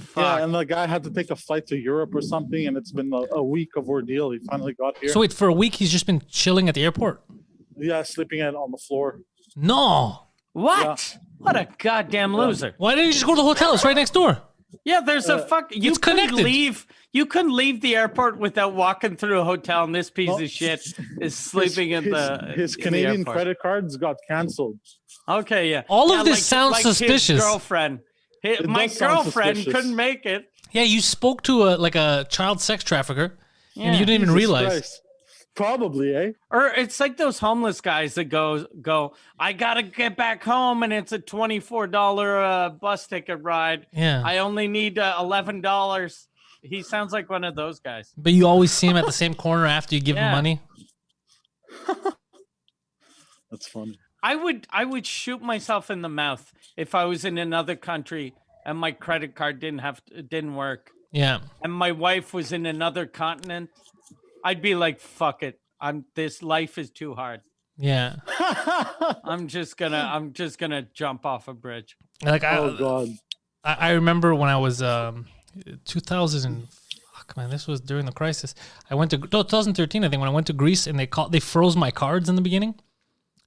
Fuck. and the guy had to take a flight to Europe or something, and it's been a week of ordeal. He finally got here. So wait, for a week, he's just been chilling at the airport? Yeah, sleeping out on the floor. No. What? What a goddamn loser. Why didn't you just go to the hotel? It's right next door. Yeah, there's a fuck. You it's couldn't connected. leave. You couldn't leave the airport without walking through a hotel, and this piece of shit is sleeping in his in the Canadian airport. credit cards got canceled. Okay, yeah. All of Yeah, this sounds his suspicious. girlfriend. My does sound girlfriend suspicious. couldn't make it. Yeah, you spoke to a child sex trafficker, and you didn't even Jesus realize. Christ. Probably, eh? Or it's like those homeless guys that go. I gotta get back home, and it's a $24 bus ticket ride. Yeah. I only need $11. He sounds like one of those guys. But you always see him at the same corner after you give him Yeah. money. That's funny. I would shoot myself in the mouth if I was in another country and my credit card didn't work, Yeah. and my wife was in another continent. I'd be like, fuck it. This life is too hard. Yeah. I'm just gonna jump off a bridge. Like Oh God. I remember when I was 2000 and fuck man, this was during the crisis. I went to 2013, I think, when I went to Greece, and they froze my cards in the beginning,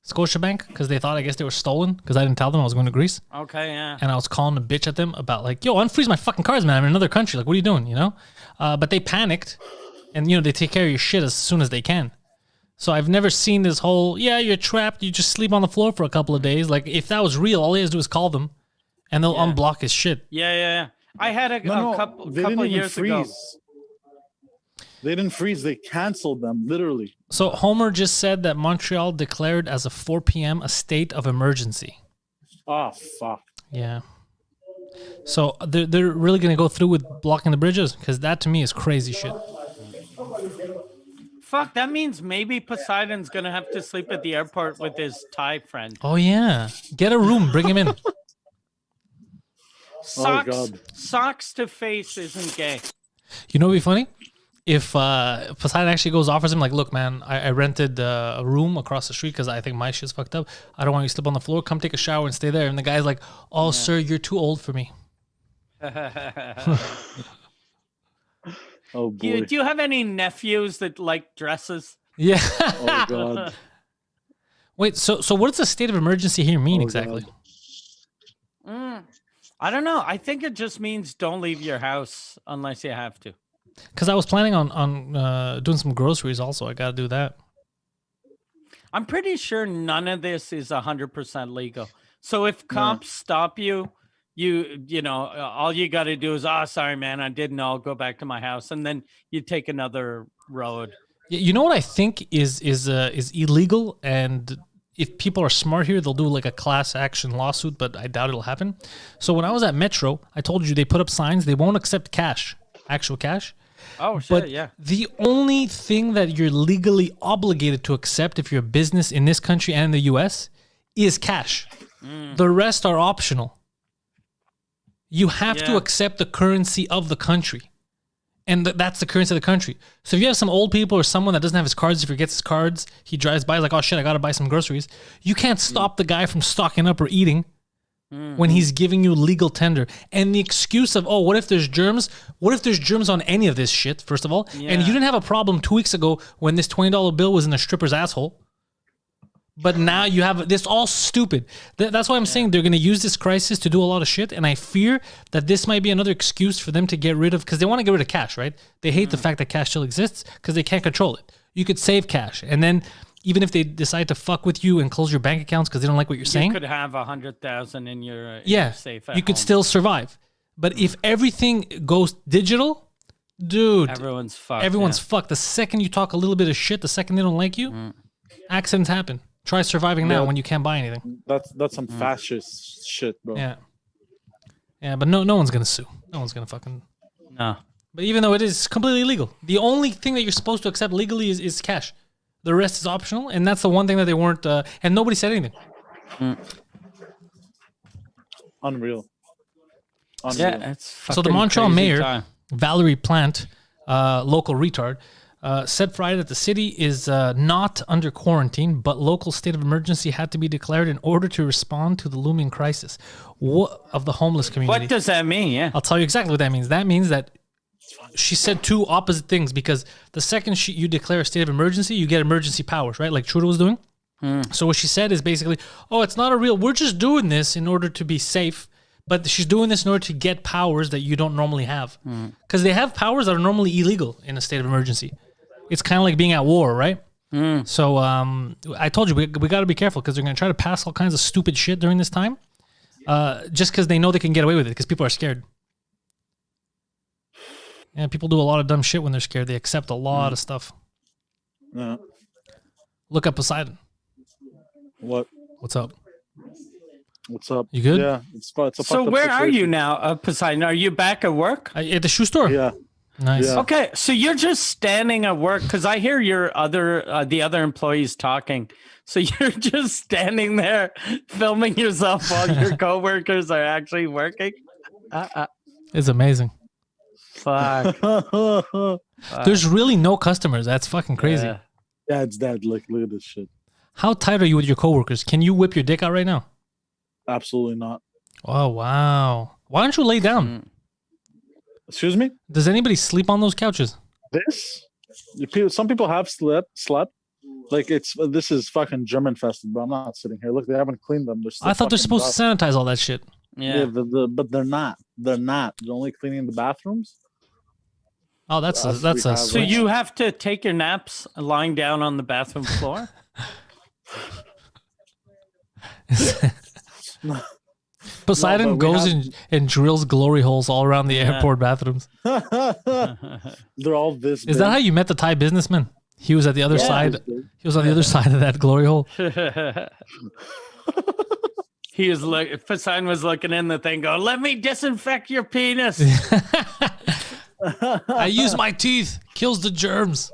Scotiabank, because they thought, I guess, they were stolen because I didn't tell them I was going to Greece. Okay, yeah. And I was calling a bitch at them about like, yo, unfreeze my fucking cards, man. I'm in another country. Like, what are you doing? You know? But they panicked, and they take care of your shit as soon as they can. So I've never seen this whole, yeah, you're trapped. You just sleep on the floor for a couple of days. Like, if that was real, all he has to do is call them, and they'll unblock his shit. Yeah. I had a couple they didn't even years ago. freeze. They didn't freeze. They canceled them, literally. So Homer just said that Montreal declared as of 4 p.m. a state of emergency. Ah, fuck. Yeah. So they're really going to go through with blocking the bridges? Because that to me is crazy shit. Fuck, that means maybe Poseidon's gonna have to sleep at the airport with his Thai friend. Oh, yeah. Get a room. Bring him in. Socks, God. socks to face isn't gay. You know what would be funny? If Poseidon actually goes, offers him, like, look, man, I rented a room across the street because I think my shit's fucked up. I don't want you to sleep on the floor. Come take a shower and stay there. And the guy's like, oh, sir, you're too old for me. Oh Do boy. you have any nephews that like dresses? Yeah. Oh God. Wait, so what does the state of emergency here mean Oh, exactly? God. I don't know. I think it just means don't leave your house unless you have to. Because I was planning on doing some groceries also. I got to do that. I'm pretty sure none of this is 100% legal. So if cops stop you, you know, all you got to do is, oh, sorry, man, I didn't know. I'll go back to my house, and then you take another road. You know what I think is illegal, and if people are smart here, they'll do like a class action lawsuit, but I doubt it'll happen. So when I was at Metro, I told you they put up signs. They won't accept cash, actual cash. Oh shit, But yeah. the only thing that you're legally obligated to accept if you're a business in this country and in the US is cash. The rest are optional. You have to Yeah. accept the currency of the country. And that's the currency of the country. So if you have some old people or someone that doesn't have his cards, if he gets his cards, he drives by like, oh shit, I got to buy some groceries. You can't stop the guy from stocking up or eating when he's giving you legal tender. And the excuse of, oh, what if there's germs? What if there's germs on any of this shit, first of all? And you didn't have a problem 2 weeks ago when this $20 bill was in a stripper's asshole. But now you have this all stupid. That's why I'm saying they're going to use this crisis to do a lot of shit. And I fear that this might be another excuse for them to get rid of, because they want to get rid of cash, right? They hate the fact that cash still exists because they can't control it. You could save cash. And then even if they decide to fuck with you and close your bank accounts because they don't like what you're saying. You could have 100,000 in your safe at you could home. still survive. But if everything goes digital, dude, Everyone's fucked. everyone's fucked. The second you talk a little bit of shit, the second they don't like you, accidents happen. Try surviving now when you can't buy anything. That's some fascist shit, bro. Yeah, but no one's gonna sue. No one's gonna fucking. No. But even though it is completely illegal, the only thing that you're supposed to accept legally is cash. The rest is optional, and that's the one thing that they weren't. And nobody said anything. Unreal. Yeah, it's So the fucking Montreal crazy mayor, time. Valerie Plante, local retard, said Friday that the city is not under quarantine, but local state of emergency had to be declared in order to respond to the looming crisis of the homeless community. What does that mean? Yeah. I'll tell you exactly what that means. That means that she said two opposite things, because the second you declare a state of emergency, you get emergency powers, right? Like Trudeau was doing. So what she said is basically, oh, it's not we're just doing this in order to be safe. But she's doing this in order to get powers that you don't normally have. Because they have powers that are normally illegal in a state of emergency. It's kind of like being at war, right? So I told you, we got to be careful, because they're going to try to pass all kinds of stupid shit during this time. Just because they know they can get away with it, because people are scared. Yeah, people do a lot of dumb shit when they're scared. They accept a lot of stuff. Yeah. Look up Poseidon. What? What's up? What's up? You good? Yeah. It's a So fucked up where are you situation. now, Poseidon? Are you back at work? At the shoe store. Yeah. Nice. Yeah. Okay, so you're just standing at work, because I hear the other employees talking. So you're just standing there filming yourself while your coworkers are actually working. It's amazing. Fuck. There's really no customers. That's fucking crazy. Yeah. Yeah, it's dead. Look at this shit. How tight are you with your coworkers? Can you whip your dick out right now? Absolutely not. Oh, wow. Why don't you lay down? Excuse me? Does anybody sleep on those couches? Some people have slept. Like this is fucking German fested, but I'm not sitting here. Look, they haven't cleaned them. I thought they're supposed to sanitize all that shit. Yeah. but they're not. They're not. They're only cleaning the bathrooms. Oh, that's So you have to take your naps lying down on the bathroom floor? Poseidon No, but goes and drills glory holes all around the airport bathrooms. They're all this. Is that how you met the Thai businessman? He was at the other side. He was on the other side of that glory hole. He was Poseidon was looking in the thing, going, "Let me disinfect your penis." I use my teeth. Kills the germs.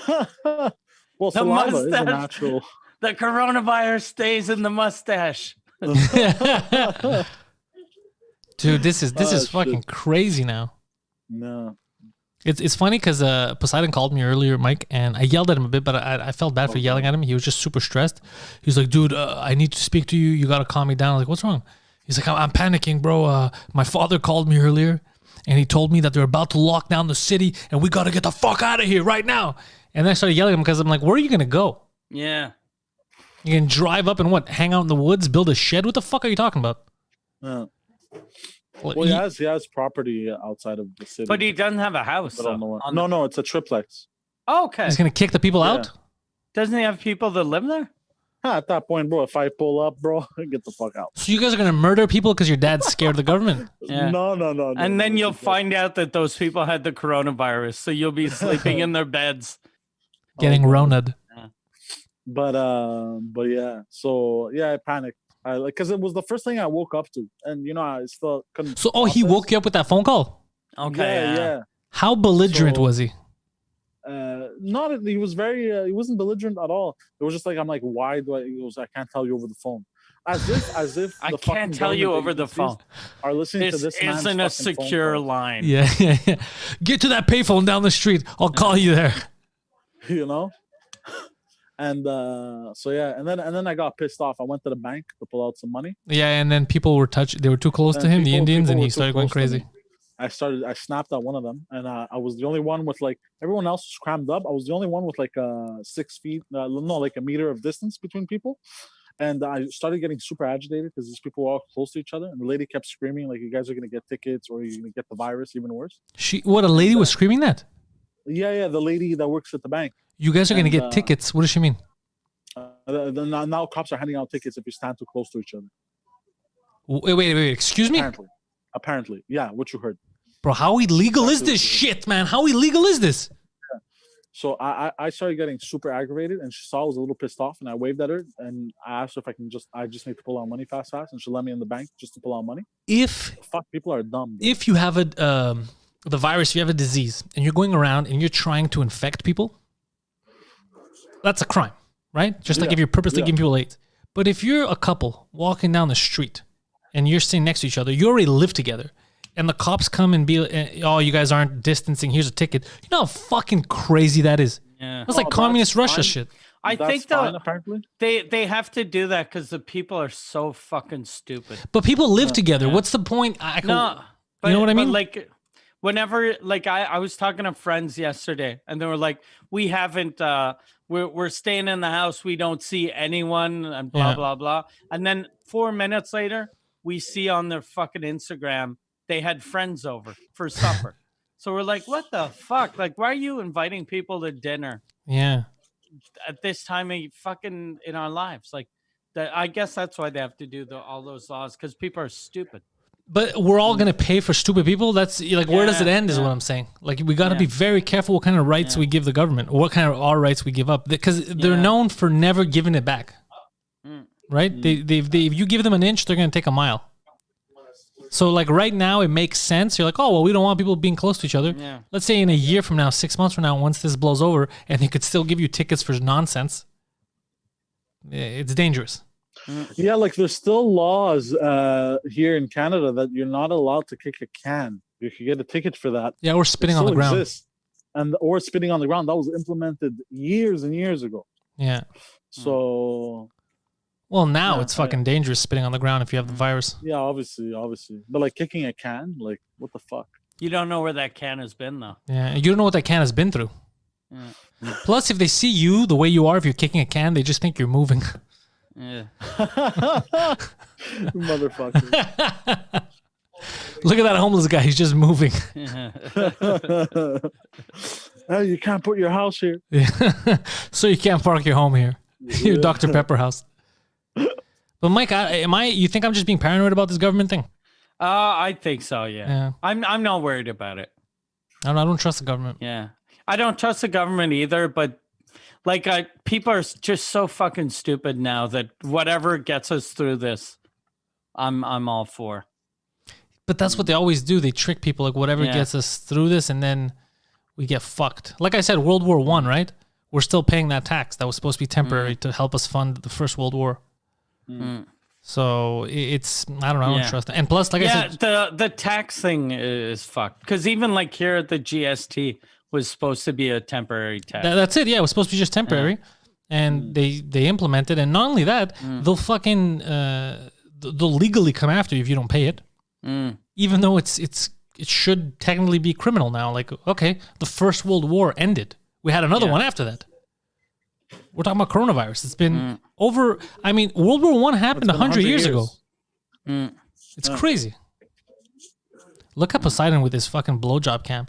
Well, saliva is a mustache. natural. The coronavirus stays in the mustache. Dude, this is fucking shit. crazy now. No. It's funny because Poseidon called me earlier, Mike, and I yelled at him a bit, but I felt bad for yelling at him. He was just super stressed. He was like, dude, I need to speak to you. You got to calm me down. I was like, what's wrong? He's like, I'm panicking, bro. My father called me earlier, and he told me that they're about to lock down the city, and we got to get the fuck out of here right now. And then I started yelling at him because I'm like, where are you going to go? Yeah. You can drive up and what? Hang out in the woods, build a shed? What the fuck are you talking about? Yeah. Well, Well, he has property outside of the city. But he doesn't have a house. I don't know though, what. No, it's a triplex. Okay. He's going to kick the people Yeah. out? Doesn't he have people that live there? At that point, bro, if I pull up, bro, get the fuck out. So you guys are going to murder people because your dad's scared of the government? Yeah. No. And then you'll find out that those people had the coronavirus. So you'll be sleeping in their beds. Getting Rona'd. But yeah. So yeah, I panicked. Because it was the first thing I woke up to, and I still couldn't. So, he woke you up with that phone call? Okay. Yeah. How belligerent So- was he? Not. He was very. He wasn't belligerent at all. It was just like I'm like, why do I? He goes, I can't tell you over the phone. As if I the can't fucking tell you government over the agencies phone. are listening to This this man's isn't a fucking phone secure calls. line. Yeah. Get to that payphone down the street. I'll call you there. You know. And so yeah, and then I got pissed off. I went to the bank to pull out some money. Yeah, and then people were they were too close to him, the Indians, and were he too started going close to crazy. me. I snapped at one of them, and I was the only one with like everyone else was crammed up. I was the only one with like 6 feet, no, like a meter of distance between people. And I started getting super agitated because these people were all close to each other. And the lady kept screaming like, "You guys are gonna get tickets, or you're gonna get the virus, even worse." A lady was screaming that? Yeah, the lady that works at the bank. You guys are gonna get tickets. What does she mean? Now cops are handing out tickets if you stand too close to each other. Wait. Excuse me, Apparently, yeah, what you heard. bro. How illegal is this shit, man? How illegal is this? So I started getting super aggravated, and she saw I was a little pissed off, and I waved at her, and I asked her if I just need to pull out money fast, and she let me in the bank just to pull out money. Fuck, people are dumb. Bro. If you have the virus, if you have a disease, and you're going around and you're trying to infect people, that's a crime, right? Just like if you're purposely giving people AIDS. But if you're a couple walking down the street and you're sitting next to each other, you already live together, and the cops come and be, "Oh, you guys aren't distancing. Here's a ticket." You know how fucking crazy that is? Yeah. That's like communist Russia fine. shit. I That's think fine, apparently. they have to do that because the people are so fucking stupid. But people live together. What's the point? No, but, you know what I but, mean? like, whenever, like, I was talking to friends yesterday, and they were like, "We haven't. We're staying in the house. We don't see anyone, and blah blah blah." And then 4 minutes later, we see on their fucking Instagram they had friends over for supper. So we're like, "What the fuck? Like, why are you inviting people to dinner?" Yeah. At this time of fucking in our lives, like that. I guess that's why they have to do all those laws, because people are stupid. But we're all gonna pay for stupid people. That's like, where does it end? Is what I'm saying. Like, we got to be very careful what kind of rights we give the government, or what kind of our rights we give up, because they're known for never giving it back. Right? If you give them an inch, they're gonna take a mile. So like right now, it makes sense. You're like, oh well, we don't want people being close to each other. Yeah. Let's say in a year from now, 6 months from now, once this blows over, and they could still give you tickets for nonsense, it's dangerous. Yeah, like there's still laws here in Canada that you're not allowed to kick a can. You can get a ticket for that. Yeah, or spitting on the ground. Exists. Or spitting on the ground. That was implemented years and years ago. Yeah. So. Well, now it's fucking dangerous spitting on the ground if you have the virus. Yeah, obviously. But like kicking a can, like what the fuck? You don't know where that can has been, though. Yeah, you don't know what that can has been through. Plus, if they see you the way you are, if you're kicking a can, they just think you're moving. Yeah. Motherfucker. Look at that homeless guy. He's just moving. Hey, you can't put your house here. Yeah. So you can't park your home here. Your Dr. Pepper house. But Mike, you think I'm just being paranoid about this government thing? I think so. Yeah. I'm not worried about it. I don't trust the government. Yeah. I don't trust the government either, but like people are just so fucking stupid now that whatever gets us through this, I'm all for. But that's what they always do. They trick people, like whatever gets us through this, and then we get fucked. Like I said, World War I, right? We're still paying that tax that was supposed to be temporary to help us fund the First World War. So it's, I don't trust it. And plus, like I said, the tax thing is fucked, because even like here at the GST was supposed to be a temporary tax. That's it. Yeah, it was supposed to be just temporary, and they implemented. And not only that, they'll fucking they'll legally come after you if you don't pay it, even though it should technically be criminal now. Like, okay, the First World War ended. We had another one after that. We're talking about coronavirus. It's been over. I mean, World War I happened 100 years ago. It's crazy. Look at Poseidon with his fucking blowjob cam.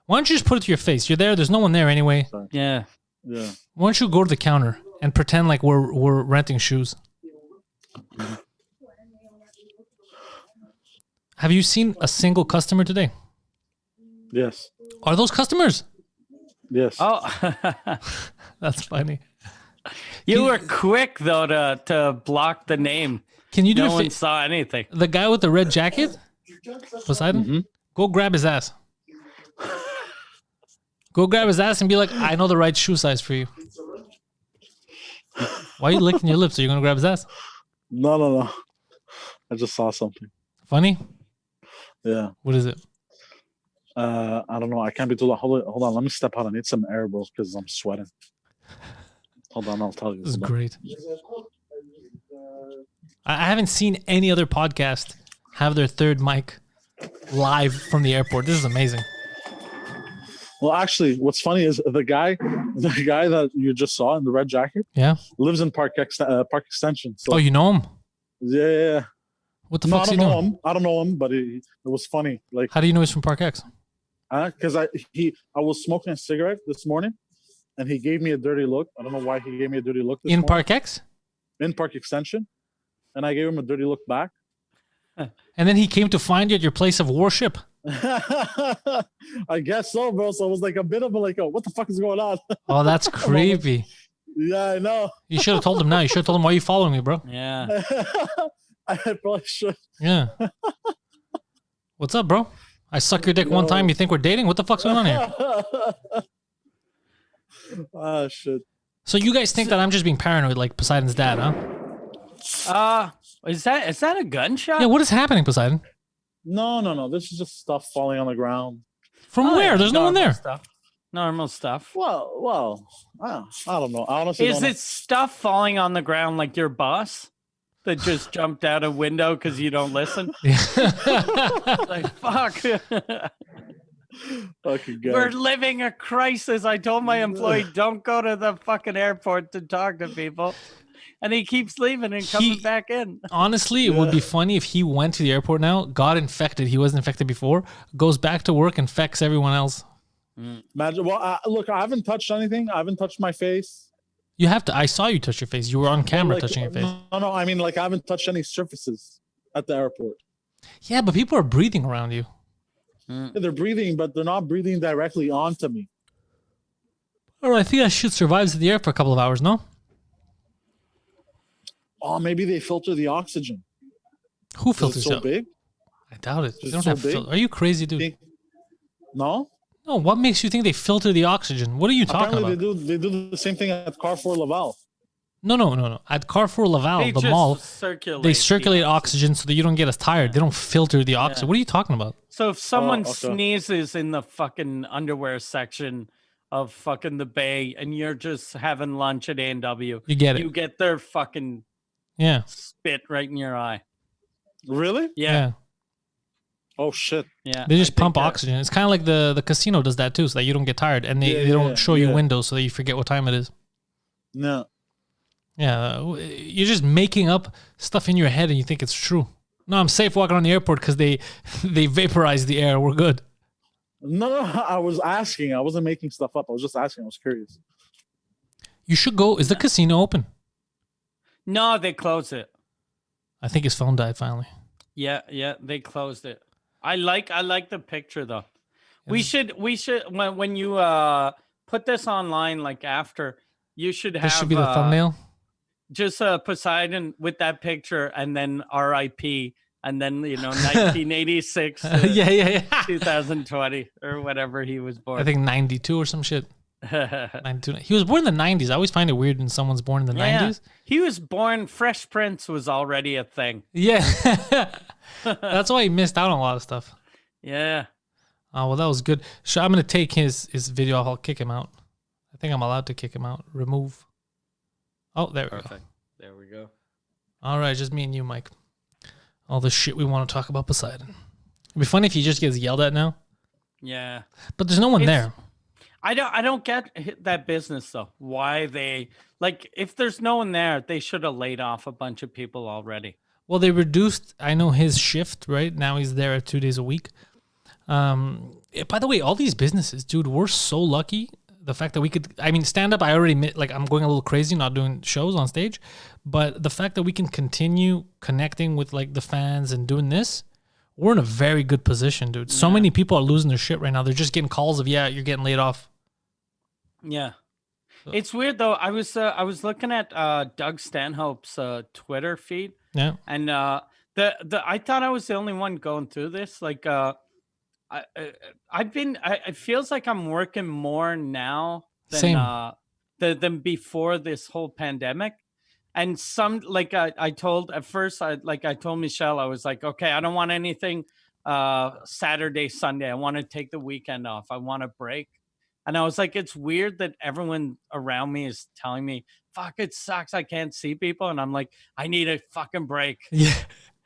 Why don't you just put it to your face? You're there. There's no one there anyway. Yeah. Yeah. Why don't you go to the counter and pretend like we're renting shoes? Have you seen a single customer today? Yes. Are those customers? Yes. Oh, That's funny. you were quick though to block the name. Can you do No one saw anything. the guy with the red jacket? Poseidon? Go grab his ass. Go grab his ass and be like, I know the right shoe size for you. Why are you licking your lips? Are you going to grab his ass? No. I just saw something. Funny? Yeah. What is it? I don't know. I can't be too long. Hold on. Let me step out. I need some air, bro, because I'm sweating. Hold on. I'll tell you. This is Hold on. great. I haven't seen any other podcast have their third mic live from the airport. This is amazing. Well, actually, what's funny is the guy that you just saw in the red jacket Yeah. lives in Park Extension. So, Oh, you know him? yeah. What the No, I fuck's he don't know doing? him. I don't know him, but it was funny. Like, How do you know he's from Park X? because I was smoking a cigarette this morning, and he gave me a dirty look. I don't know why he gave me a dirty look this In morning. Park X? In Park Extension, and I gave him a dirty look back. And then he came to find you at your place of worship. I guess so, bro. So it was like a bit of a like, oh, what the fuck is going on? Oh, that's creepy. Yeah, I know. You should have told him now. You should have told him, why are you following me, bro? Yeah. I probably should. Yeah. What's up, bro? I suck your dick one time. You think we're dating? What the fuck's going on here? Ah, shit. So you guys think that I'm just being paranoid like Poseidon's dad, huh? Is that a gunshot? Yeah, what is happening, Poseidon? No. This is just stuff falling on the ground. From where? yeah, There's no one normal there. Stuff. Normal stuff. Well, I don't know. I honestly Is don't know. it stuff falling on the ground like your boss that just jumped out a window because you don't listen? Like, fuck. Fucking We're good. living a crisis. I told my employee, don't go to the fucking airport to talk to people. And he keeps leaving and coming back in. Honestly, it would be funny if he went to the airport now, got infected. He wasn't infected before, goes back to work, infects everyone else. Imagine. Well, look, I haven't touched anything. I haven't touched my face. You have to. I saw you touch your face. You were on camera Like, touching your face. No. I mean, like, I haven't touched any surfaces at the airport. Yeah, but people are breathing around you. They're breathing, but they're not breathing directly onto me. All right, I think that shit survives in the air for a couple of hours, no? Oh, maybe they filter the oxygen. Who Is it filters so out? big? I doubt it. They Is it don't so have big? Are you crazy, dude? No. No, what makes you think they filter the oxygen? What are you talking Apparently, about? they do the same thing at Carrefour Laval. No. At Carrefour Laval, They the just mall, circulate they the circulate oxygen so that you don't get as tired. They don't filter the oxygen. What are you talking about? So if someone okay. sneezes in the fucking underwear section of fucking the bay and you're just having lunch at A&W, You get it. you get their fucking Yeah. spit right in your eye. Really? Yeah. Oh shit. Yeah. They just I think pump that- oxygen. It's kind of like the casino does that too, so that you don't get tired. And they don't show you windows so that you forget what time it is. No. Yeah. You're just making up stuff in your head and you think it's true. No, I'm safe walking on the airport because they vaporize the air. We're good. No. I was asking. I wasn't making stuff up. I was just asking. I was curious. You should go. Is the casino open? No, they closed it. I think his phone died finally. Yeah, they closed it. I like the picture though. We should when you put this online like after, you should have This should be the thumbnail. just Poseidon with that picture and then RIP and then 1986 to Yeah. 2020 or whatever he was born. I think 92 or some shit. 92. He was born in the 90s. I always find it weird when someone's born in the 90s. He was born, Fresh Prince was already a thing. Yeah. That's why he missed out on a lot of stuff. Yeah. Oh, well, that was good. So I'm going to take his video. I'll kick him out. I think I'm allowed to kick him out. Remove. Oh, there we go. Perfect. There we go. All right, just me and you, Mike. All the shit we want to talk about Poseidon. It'd be funny if he just gets yelled at now. Yeah. But there's no one there. I don't get that business though. Why they if there's no one there, they should have laid off a bunch of people already. Well, they reduced, I know, his shift, right? Now he's there 2 days a week. By the way, all these businesses, dude, we're so lucky. The fact that we could, stand up, I already admit, I'm going a little crazy not doing shows on stage. But the fact that we can continue connecting with the fans and doing this, we're in a very good position, dude. So many people are losing their shit right now. They're just getting calls of, you're getting laid off. Yeah. It's weird though. I was looking at Doug Stanhope's Twitter feed. Yeah. And I thought I was the only one going through this. It feels like I'm working more now Same. than before this whole pandemic. And some like I told at first, I told Michelle, I was like, okay, I don't want anything Saturday, Sunday. I want to take the weekend off. I want a break. And I was like, it's weird that everyone around me is telling me, fuck, it sucks. I can't see people. And I'm like, I need a fucking break. Yeah.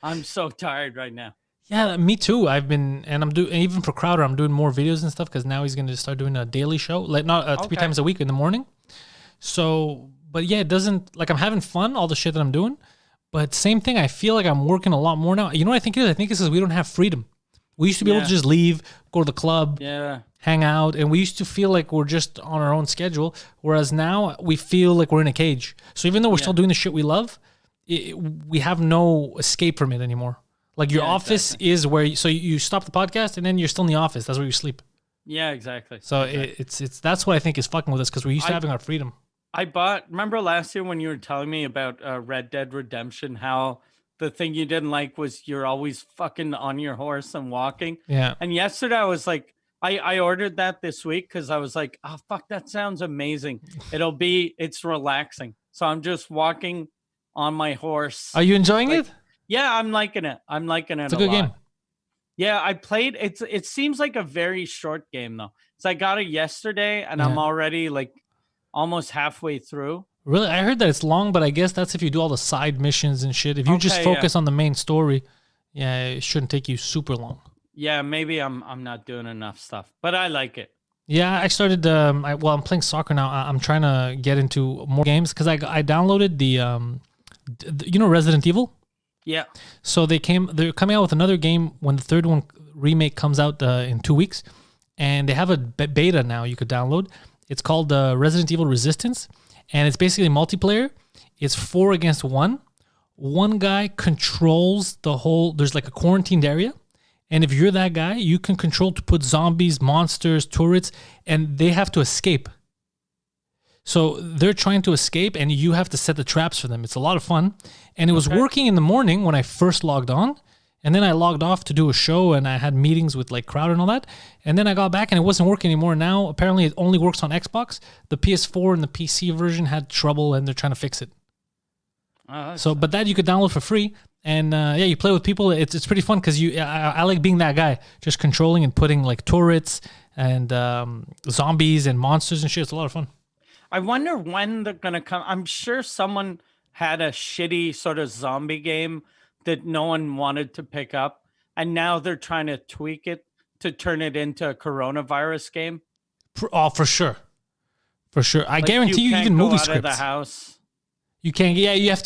I'm so tired right now. Yeah, me too. I've been, and I'm doing, even for Crowder, I'm doing more videos and stuff because now he's going to start doing a daily show, like not 3 times a week in the morning. So, but yeah, it doesn't, like I'm having fun, all the shit that I'm doing. But same thing, I feel like I'm working a lot more now. You know what I think it is? I think it's because we don't have freedom. We used to be able to just leave, go to the club, hang out, and we used to feel like we're just on our own schedule. Whereas now we feel like we're in a cage. So even though we're still doing the shit we love, we have no escape from it anymore. Like your office is where, so you stop the podcast and then you're still in the office. That's where you sleep. Yeah, exactly. So it's that's what I think is fucking with us because we're used to having our freedom. Remember last year when you were telling me about Red Dead Redemption, how the thing you didn't like was you're always fucking on your horse and walking. Yeah. And yesterday I was like, I ordered that this week because I was like, oh, fuck, that sounds amazing. It's relaxing. So I'm just walking on my horse. Are you enjoying it? Yeah, I'm liking it. I'm liking it. It's a good game. Yeah, I played. It seems like a very short game though. So I got it yesterday and I'm already like almost halfway through. Really? I heard that it's long, but I guess that's if you do all the side missions and shit. If you just focus on the main story, it shouldn't take you super long. Yeah, maybe I'm not doing enough stuff, but I like it. Yeah, I started. I'm playing soccer now. I'm trying to get into more games because I downloaded the Resident Evil. Yeah. So they're coming out with another game when the third one remake comes out in 2 weeks, and they have a beta now you could download. It's called Resident Evil Resistance, and it's basically multiplayer. It's 4 against 1. One guy controls the whole. There's like a quarantined area. And if you're that guy, you can control to put zombies, monsters, turrets, and they have to escape. So they're trying to escape, and you have to set the traps for them. It's a lot of fun. And it was working in the morning when I first logged on. And then I logged off to do a show, and I had meetings with like Crowd and all that. And then I got back, and it wasn't working anymore. Now, apparently, it only works on Xbox. The PS4 and the PC version had trouble, and they're trying to fix it. But that you could download for free. And you play with people. It's pretty fun because I like being that guy, just controlling and putting like turrets and zombies and monsters and shit. It's a lot of fun. I wonder when they're gonna come. I'm sure someone had a shitty sort of zombie game that no one wanted to pick up, and now they're trying to tweak it to turn it into a coronavirus game. For sure. I guarantee you even movie scripts. Of the house. You can't. Yeah, you have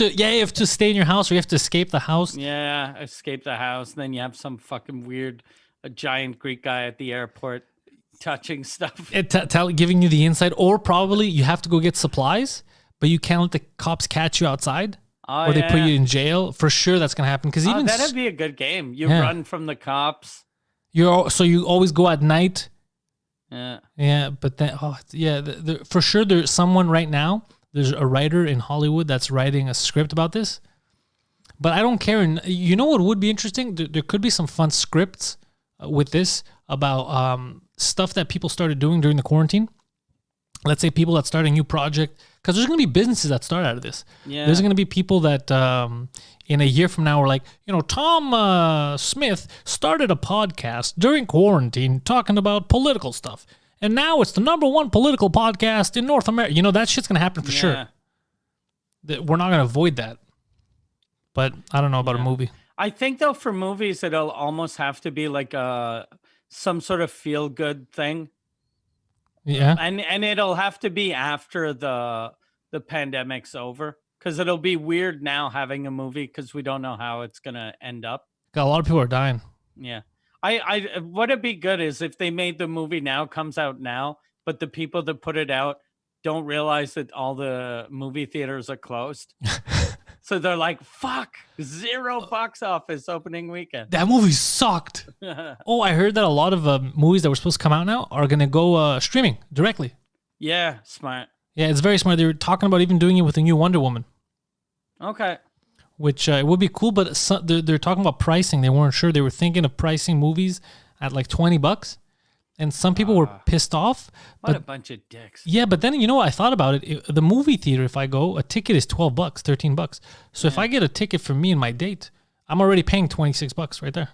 to stay in your house, or you have to escape the house. Yeah, escape the house. And then you have some fucking weird, a giant Greek guy at the airport touching stuff. Giving you the inside, or probably you have to go get supplies, but you can't let the cops catch you outside, or they put you in jail. For sure, that's gonna happen. Because that'd be a good game. You run from the cops. You always go at night. Yeah. But then for sure there's someone right now. There's a writer in Hollywood that's writing a script about this. But I don't care. And you know what would be interesting? There could be some fun scripts with this about stuff that people started doing during the quarantine. Let's say people that start a new project. Because there's going to be businesses that start out of this. Yeah. There's going to be people that in a year from now are like, Tom Smith started a podcast during quarantine talking about political stuff. And now it's the #1 political podcast in North America. That shit's going to happen for sure. We're not going to avoid that. But I don't know about a movie. I think, though, for movies, it'll almost have to be like some sort of feel-good thing. Yeah. And it'll have to be after the pandemic's over. Because it'll be weird now having a movie because we don't know how it's going to end up. A lot of people are dying. Yeah. What'd be good is if they made the movie now, comes out now, but the people that put it out don't realize that all the movie theaters are closed. So they're like, fuck, $0 box office opening weekend. That movie sucked. Oh, I heard that a lot of movies that were supposed to come out now are going to go streaming directly. Yeah, smart. Yeah, it's very smart. They were talking about even doing it with the new Wonder Woman. Okay. Which it would be cool, but they're talking about pricing. They weren't sure. They were thinking of pricing movies at like $20. and some people were pissed off. What a bunch of dicks. Yeah, but then you know what? I thought about it. The movie theater, if I go, a ticket is $12, $13. So if I get a ticket for me and my date, I'm already paying $26 right there.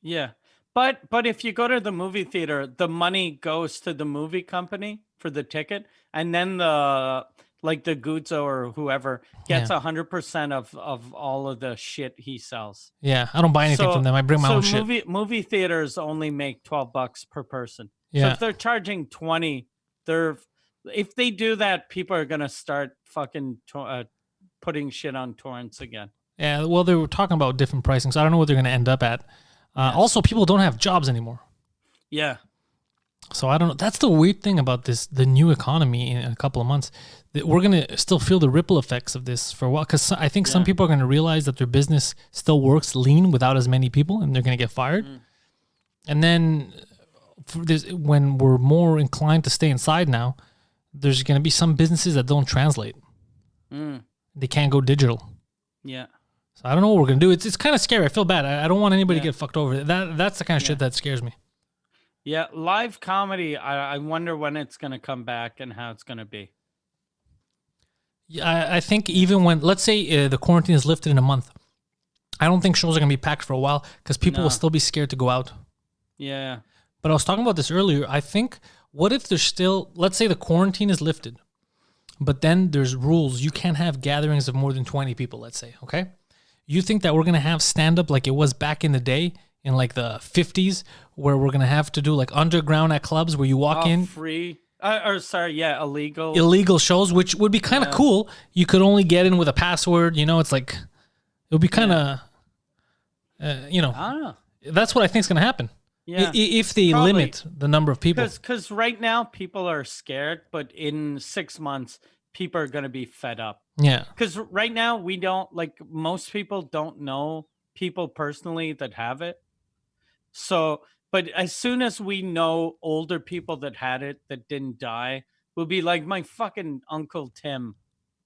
Yeah. But if you go to the movie theater, the money goes to the movie company for the ticket, and then the Guzzo or whoever gets 100% of all of the shit he sells. Yeah, I don't buy anything from them. I bring my own shit. Movie theaters only make $12 per person. Yeah. So if they're charging 20, if they do that, people are gonna start fucking putting shit on torrents again. Yeah, well, they were talking about different pricing, so I don't know what they're going to end up at. Also, people don't have jobs anymore. Yeah. So I don't know. That's the weird thing about the new economy in a couple of months. That we're going to still feel the ripple effects of this for a while, because I think some people are going to realize that their business still works lean without as many people, and they're going to get fired. And then when we're more inclined to stay inside now, there's going to be some businesses that don't translate. They can't go digital. Yeah. So I don't know what we're going to do. It's kind of scary. I feel bad. I don't want anybody to get fucked over. That's the kind of shit that scares me. Yeah, live comedy, I wonder when it's going to come back and how it's going to be. Yeah, I think even when, let's say the quarantine is lifted in a month, I don't think shows are going to be packed for a while because people will still be scared to go out. Yeah. But I was talking about this earlier. I think, what if there's still, let's say the quarantine is lifted, but then there's rules. You can't have gatherings of more than 20 people, let's say, okay? You think that we're going to have stand-up like it was back in the day, in like the 50s, where we're going to have to do like underground at clubs where you walk in? Free. Illegal. Illegal shows, which would be kind of cool. You could only get in with a password. You know, it's like, it would be kind of, I don't know. That's what I think is going to happen. Yeah. If they limit the number of people. Because right now people are scared, but in 6 months, people are going to be fed up. Yeah. Because right now we don't, most people don't know people personally that have it. So, but as soon as we know older people that had it that didn't die, we'll be like, my fucking Uncle Tim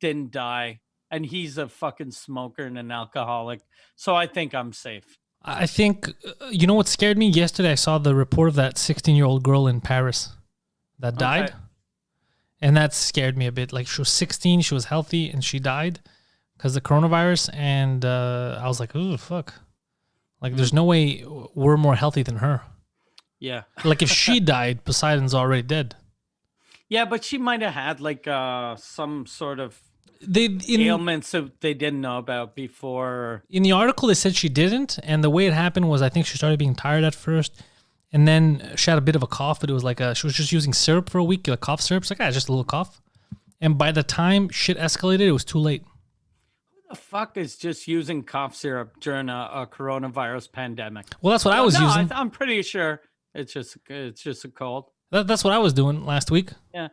didn't die, and he's a fucking smoker and an alcoholic. So I think I'm safe. I think, you know what scared me? Yesterday I saw the report of that 16-year-old girl in Paris that died. Okay. And that scared me a bit. Like, she was 16, she was healthy, and she died because of the coronavirus. And I was like, oh, fuck. Like, there's no way we're more healthy than her. Yeah. Like, if she died, Poseidon's already dead. Yeah, but she might have had, some sort of ailments that they didn't know about before. In the article, they said she didn't. And the way it happened was, I think she started being tired at first. And then she had a bit of a cough, but it was like she was just using syrup for a week, like cough syrup. It's like, just a little cough. And by the time shit escalated, it was too late. Who the fuck is just using cough syrup during a coronavirus pandemic? Well, that's what I was using. I'm pretty sure it's just a cold. That's what I was doing last week. Yeah,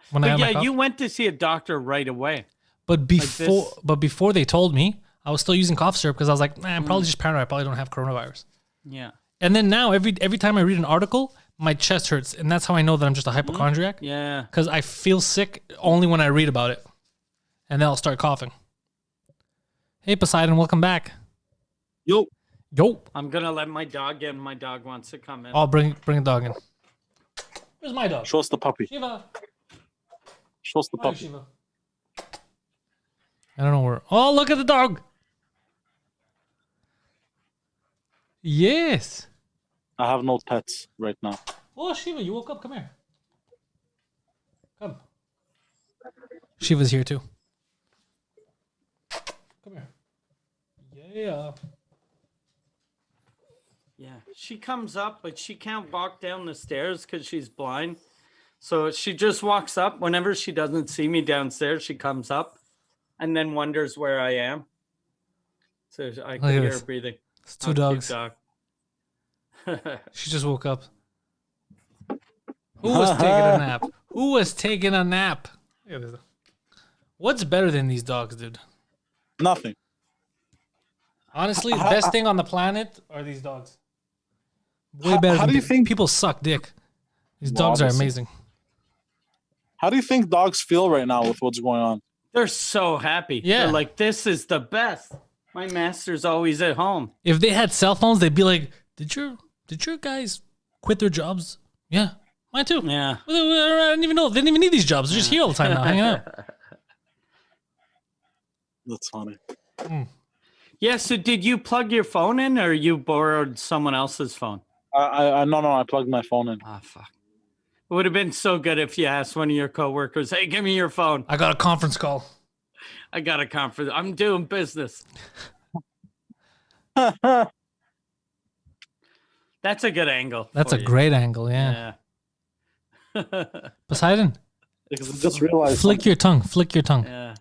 you went to see a doctor right away. But before they told me, I was still using cough syrup because I was like, I'm probably just paranoid. I probably don't have coronavirus. Yeah. And then now, every time I read an article, my chest hurts. And that's how I know that I'm just a hypochondriac. Yeah. Because I feel sick only when I read about it. And then I'll start coughing. Hey, Poseidon, welcome back. Yo. I'm going to let my dog in. My dog wants to come in. I'll bring a dog in. Where's my dog? Show us the puppy. Shiva. Show us the puppy. Shiva. I don't know where. Oh, look at the dog. Yes. I have no pets right now. Oh, Shiva, you woke up. Come here. Come. Shiva's here too. Come here. Yeah. Yeah. She comes up, but she can't walk down the stairs because she's blind. So she just walks up. Whenever she doesn't see me downstairs, she comes up and then wonders where I am. So I can hear her breathing. It's two dogs. Dog. She just woke up. Who was taking a nap? Who was taking a nap? What's better than these dogs, dude? Nothing. Honestly, the best thing on the planet are these dogs. Way better than you think people suck dick. These dogs are amazing. How do you think dogs feel right now with what's going on? They're so happy. Yeah. They're like, this is the best. My master's always at home. If they had cell phones, they'd be like, Did your guys quit their jobs? Yeah. Mine too. Yeah. I didn't even know. They didn't even need these jobs. They're just here all the time now, hanging out. That's funny. Yeah. So did you plug your phone in, or you borrowed someone else's phone? No, I plugged my phone in. Ah, fuck. It would have been so good if you asked one of your coworkers, "Hey, give me your phone. I got a conference call. I got a conference. I'm doing business." That's a good angle. That's for a you. great angle, yeah. Yeah. Poseidon, Because I just realized. flick your tongue. Flick your tongue. Yeah.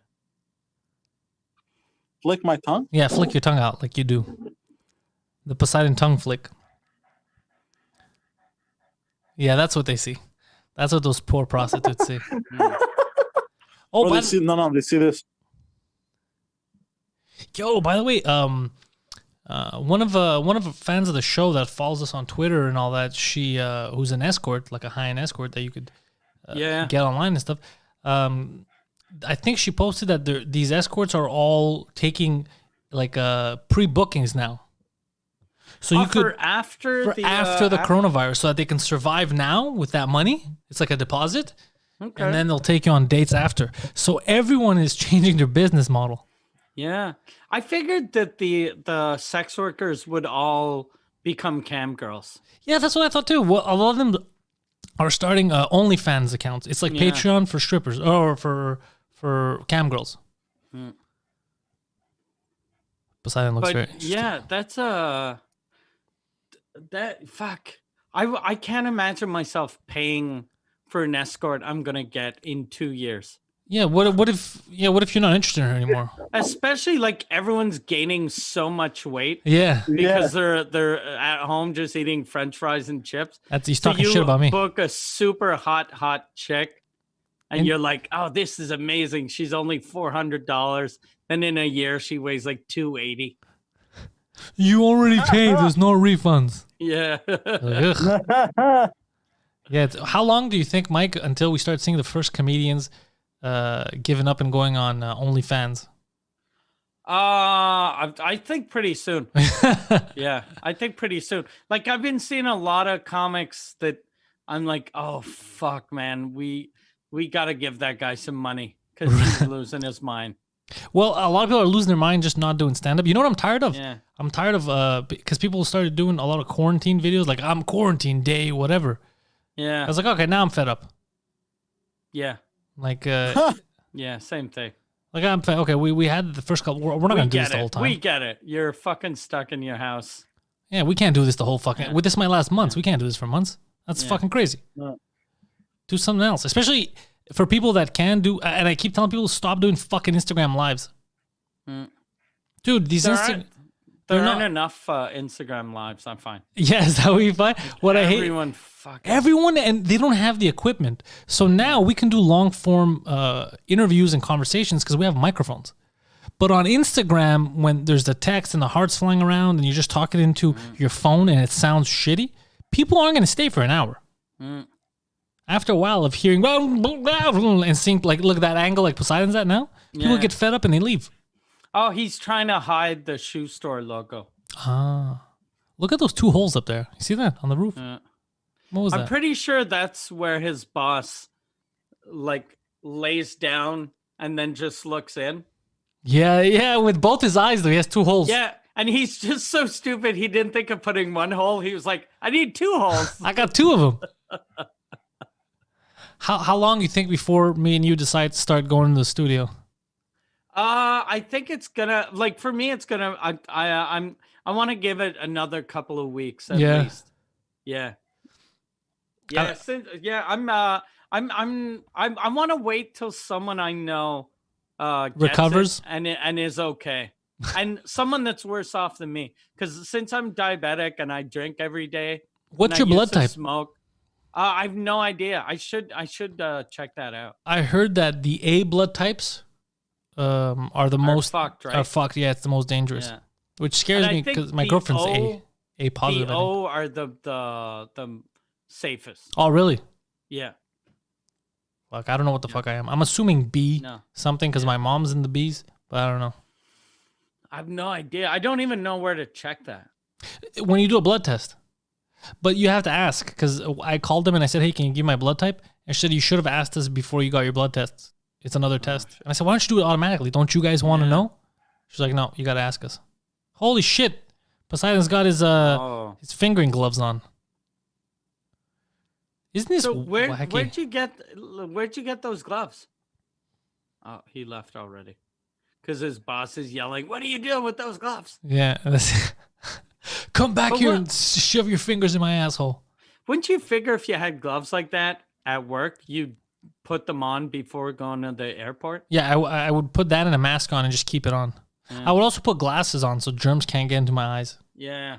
Flick my tongue? Yeah, flick your tongue out like you do. The Poseidon tongue flick. Yeah, that's what they see. That's what those poor prostitutes see. Oh, They see this. Yo, by the way, one of the fans of the show that follows us on Twitter and all that, she who's an escort, like a high-end escort that you could get online and stuff. I think she posted that these escorts are all taking like pre-bookings now. So you could after the coronavirus, so that they can survive now with that money. It's like a deposit, Okay. and then they'll take you on dates after. So everyone is changing their business model. Yeah. I figured that the sex workers would all become cam girls. Yeah, that's what I thought too. Well, a lot of them are starting OnlyFans accounts. It's like Yeah. Patreon for strippers or for cam girls. Poseidon looks very But interesting. yeah, that's that fuck. I can't imagine myself paying for an escort I'm gonna get in 2 years. Yeah, what if you're not interested in her anymore? Especially like everyone's gaining so much weight Yeah, because they're at home just eating French fries and chips. he's So talking you shit about me. book a super hot chick, and you're like, "Oh, this is amazing. She's only $400." Then in a year, she weighs like 280. You already paid. There's no refunds. Yeah. Ugh. Yeah. How long do you think, Mike, until we start seeing the first comedians giving up and going on OnlyFans? I think pretty soon. Yeah, I think pretty soon. Like I've been seeing a lot of comics that I'm like, oh fuck, man, we got to give that guy some money because he's losing his mind. Well, a lot of people are losing their mind just not doing stand-up. You know what I'm tired of? Yeah. I'm tired of because people started doing a lot of quarantine videos, like I'm quarantine day, whatever. Yeah. I was like, okay, now I'm fed up. Yeah. Like, Yeah. Same thing. like I'm fed. Okay, we had the first couple. We're not gonna do this get the it. whole time. We get it. You're fucking stuck in your house. Yeah, we can't do this the whole fucking. This is my last months. We can't do this for months. That's Yeah. fucking crazy. No. Do something else, especially for people that can do. And I keep telling people stop doing fucking Instagram lives. Dude, these There Instagram. aren't, there they're aren't not- enough Instagram lives. I'm fine. Yeah, is that what you find? What I hate. Everyone And they don't have the equipment. So now we can do long form interviews and conversations because we have microphones. But on Instagram, when there's the text and the hearts flying around and you're just talking into your phone and it sounds shitty, people aren't going to stay for an hour. After a while of hearing and seeing, like, look at that angle like Poseidon's at now, people Yeah. get fed up and they leave. Oh, he's trying to hide the shoe store logo. Look at those two holes up there. You see that on the roof? What was I'm that? pretty sure that's where his boss like lays down and then just looks in. Yeah, with both his eyes though, he has two holes. Yeah, and he's just so stupid. He didn't think of putting one hole. He was like, "I need two holes." I got two of them. How long you think before me and you decide to start going to the studio? I think it's gonna like for me. It's gonna. I want to give it another couple of weeks at Yeah. least. Yeah. Yeah. I want to wait till someone I know gets Recovers? it and is okay, and someone that's worse off than me. Because since I'm diabetic and I drink every day, What's and your I blood used to type? Smoke. I have no idea. I should check that out. I heard that the A blood types are the most fucked, right? Are fucked. Yeah, it's the most dangerous, Yeah. which scares And I me think because my the girlfriend's O- A positive. The I think. O are the safest. Oh, really? Yeah. Fuck, I don't know what the fuck I am. I'm assuming B No. something because my mom's in the B's, but I don't know. I have no idea. I don't even know where to check that. When you do a blood test, But you have to ask, because I called them and I said, hey, can you give my blood type? And she said, you should have asked us before you got your blood test. It's another test. And I said, why don't you do it automatically? Don't you guys want to know? She's like, no, you got to ask us. Holy shit. Poseidon's got his fingering gloves on. Isn't this So wacky? where'd you get those gloves? Oh, he left already. Because his boss is yelling, what are you doing with those gloves? Yeah. Come back here and shove your fingers in my asshole. Wouldn't you figure if you had gloves like that at work, you'd put them on before going to the airport? Yeah, I would put that in a mask on and just keep it on. Yeah. I would also put glasses on so germs can't get into my eyes. Yeah.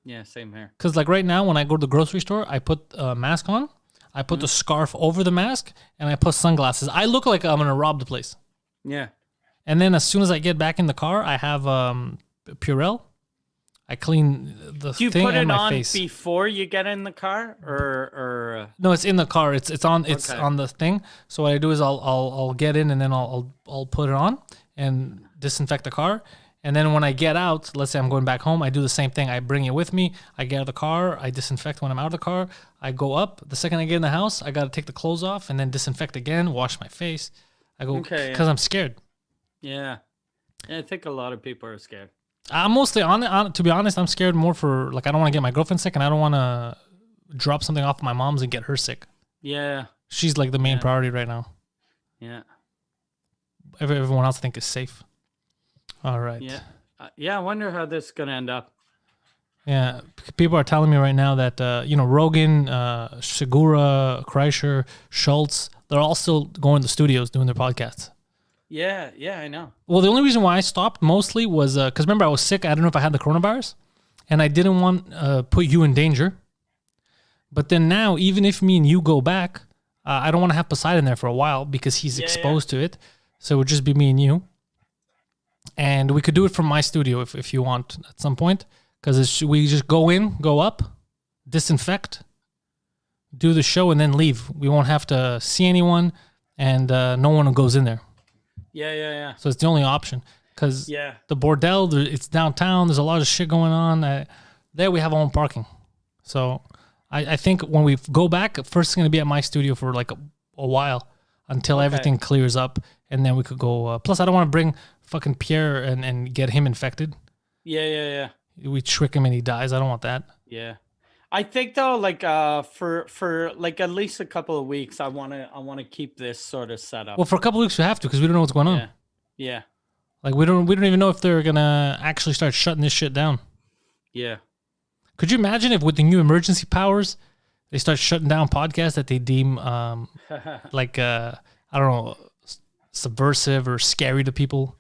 Yeah, same here. Because like right now when I go to the grocery store, I put a mask on, I put the scarf over the mask, and I put sunglasses. I look like I'm going to rob the place. Yeah. And then as soon as I get back in the car, I have Purell. I clean the Do you thing put and it my on face. before you get in the car or No, it's in the car. It's on Okay. on the thing. So what I do is I'll get in and then I'll put it on and disinfect the car. And then when I get out, let's say I'm going back home, I do the same thing. I bring it with me. I get out of the car. I disinfect when I'm out of the car. I go up. The second I get in the house, I got to take the clothes off and then disinfect again, wash my face. I go Okay, because I'm scared. Yeah. I think a lot of people are scared. I'm mostly to be honest, I'm scared more for like I don't want to get my girlfriend sick and I don't want to drop something off my mom's and get her sick. Yeah. She's like the main Yeah. priority right now. Yeah. Everyone else I think is safe. All right. Yeah. Yeah, I wonder how this is going to end up. Yeah, people are telling me right now that Rogan, Segura, Kreischer, Schultz, they're all still going to studios doing their podcasts. Yeah, I know. Well, the only reason why I stopped mostly was because remember I was sick. I don't know if I had the coronavirus, and I didn't want to put you in danger. But then now, even if me and you go back, I don't want to have Poseidon there for a while because he's exposed to it. So it would just be me and you. And we could do it from my studio if you want at some point. Because we just go in, go up, disinfect, do the show, and then leave. We won't have to see anyone, and no one goes in there. Yeah. So it's the only option. Because Yeah. the bordel, it's downtown. There's a lot of shit going on. There we have our own parking. So I think when we go back, first it's going to be at my studio for like a while until everything clears up, and then we could go. Plus, I don't want to bring fucking Pierre and get him infected. Yeah. We trick him and he dies. I don't want that. Yeah. I think though, like for like at least a couple of weeks, I wanna keep this sort of set up. Well, for a couple of weeks we have to because we don't know what's going on. Yeah. Like we don't even know if they're gonna actually start shutting this shit down. Yeah. Could you imagine if with the new emergency powers they start shutting down podcasts that they deem like I don't know, subversive or scary to people?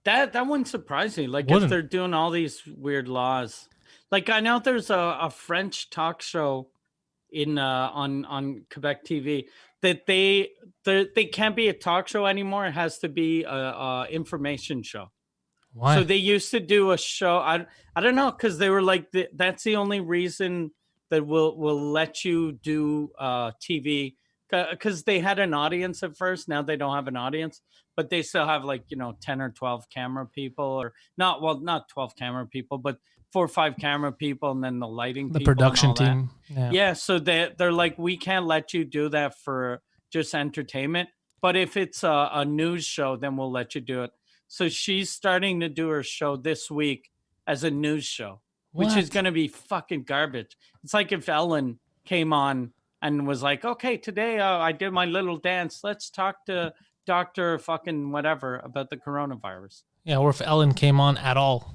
That wouldn't surprise me. Like Wouldn't. if they're doing all these weird laws. Like I know there's a French talk show in on Quebec TV that they can't be a talk show anymore. It has to be a information show. Why? So they used to do a show. I don't know, because they were like that's the only reason that will let you do TV, because they had an audience at first. Now they don't have an audience, but they still have like 10 or 12 camera people, or not 12 camera people, but 4 or 5 camera people, and then the lighting, the people production and all that. team. Yeah, so they're like, we can't let you do that for just entertainment. But if it's a news show, then we'll let you do it. So she's starting to do her show this week as a news show, which is What? going to be fucking garbage. It's like if Ellen came on and was like, okay, today I did my little dance. Let's talk to Dr. fucking whatever about the coronavirus. Yeah, or if Ellen came on at all.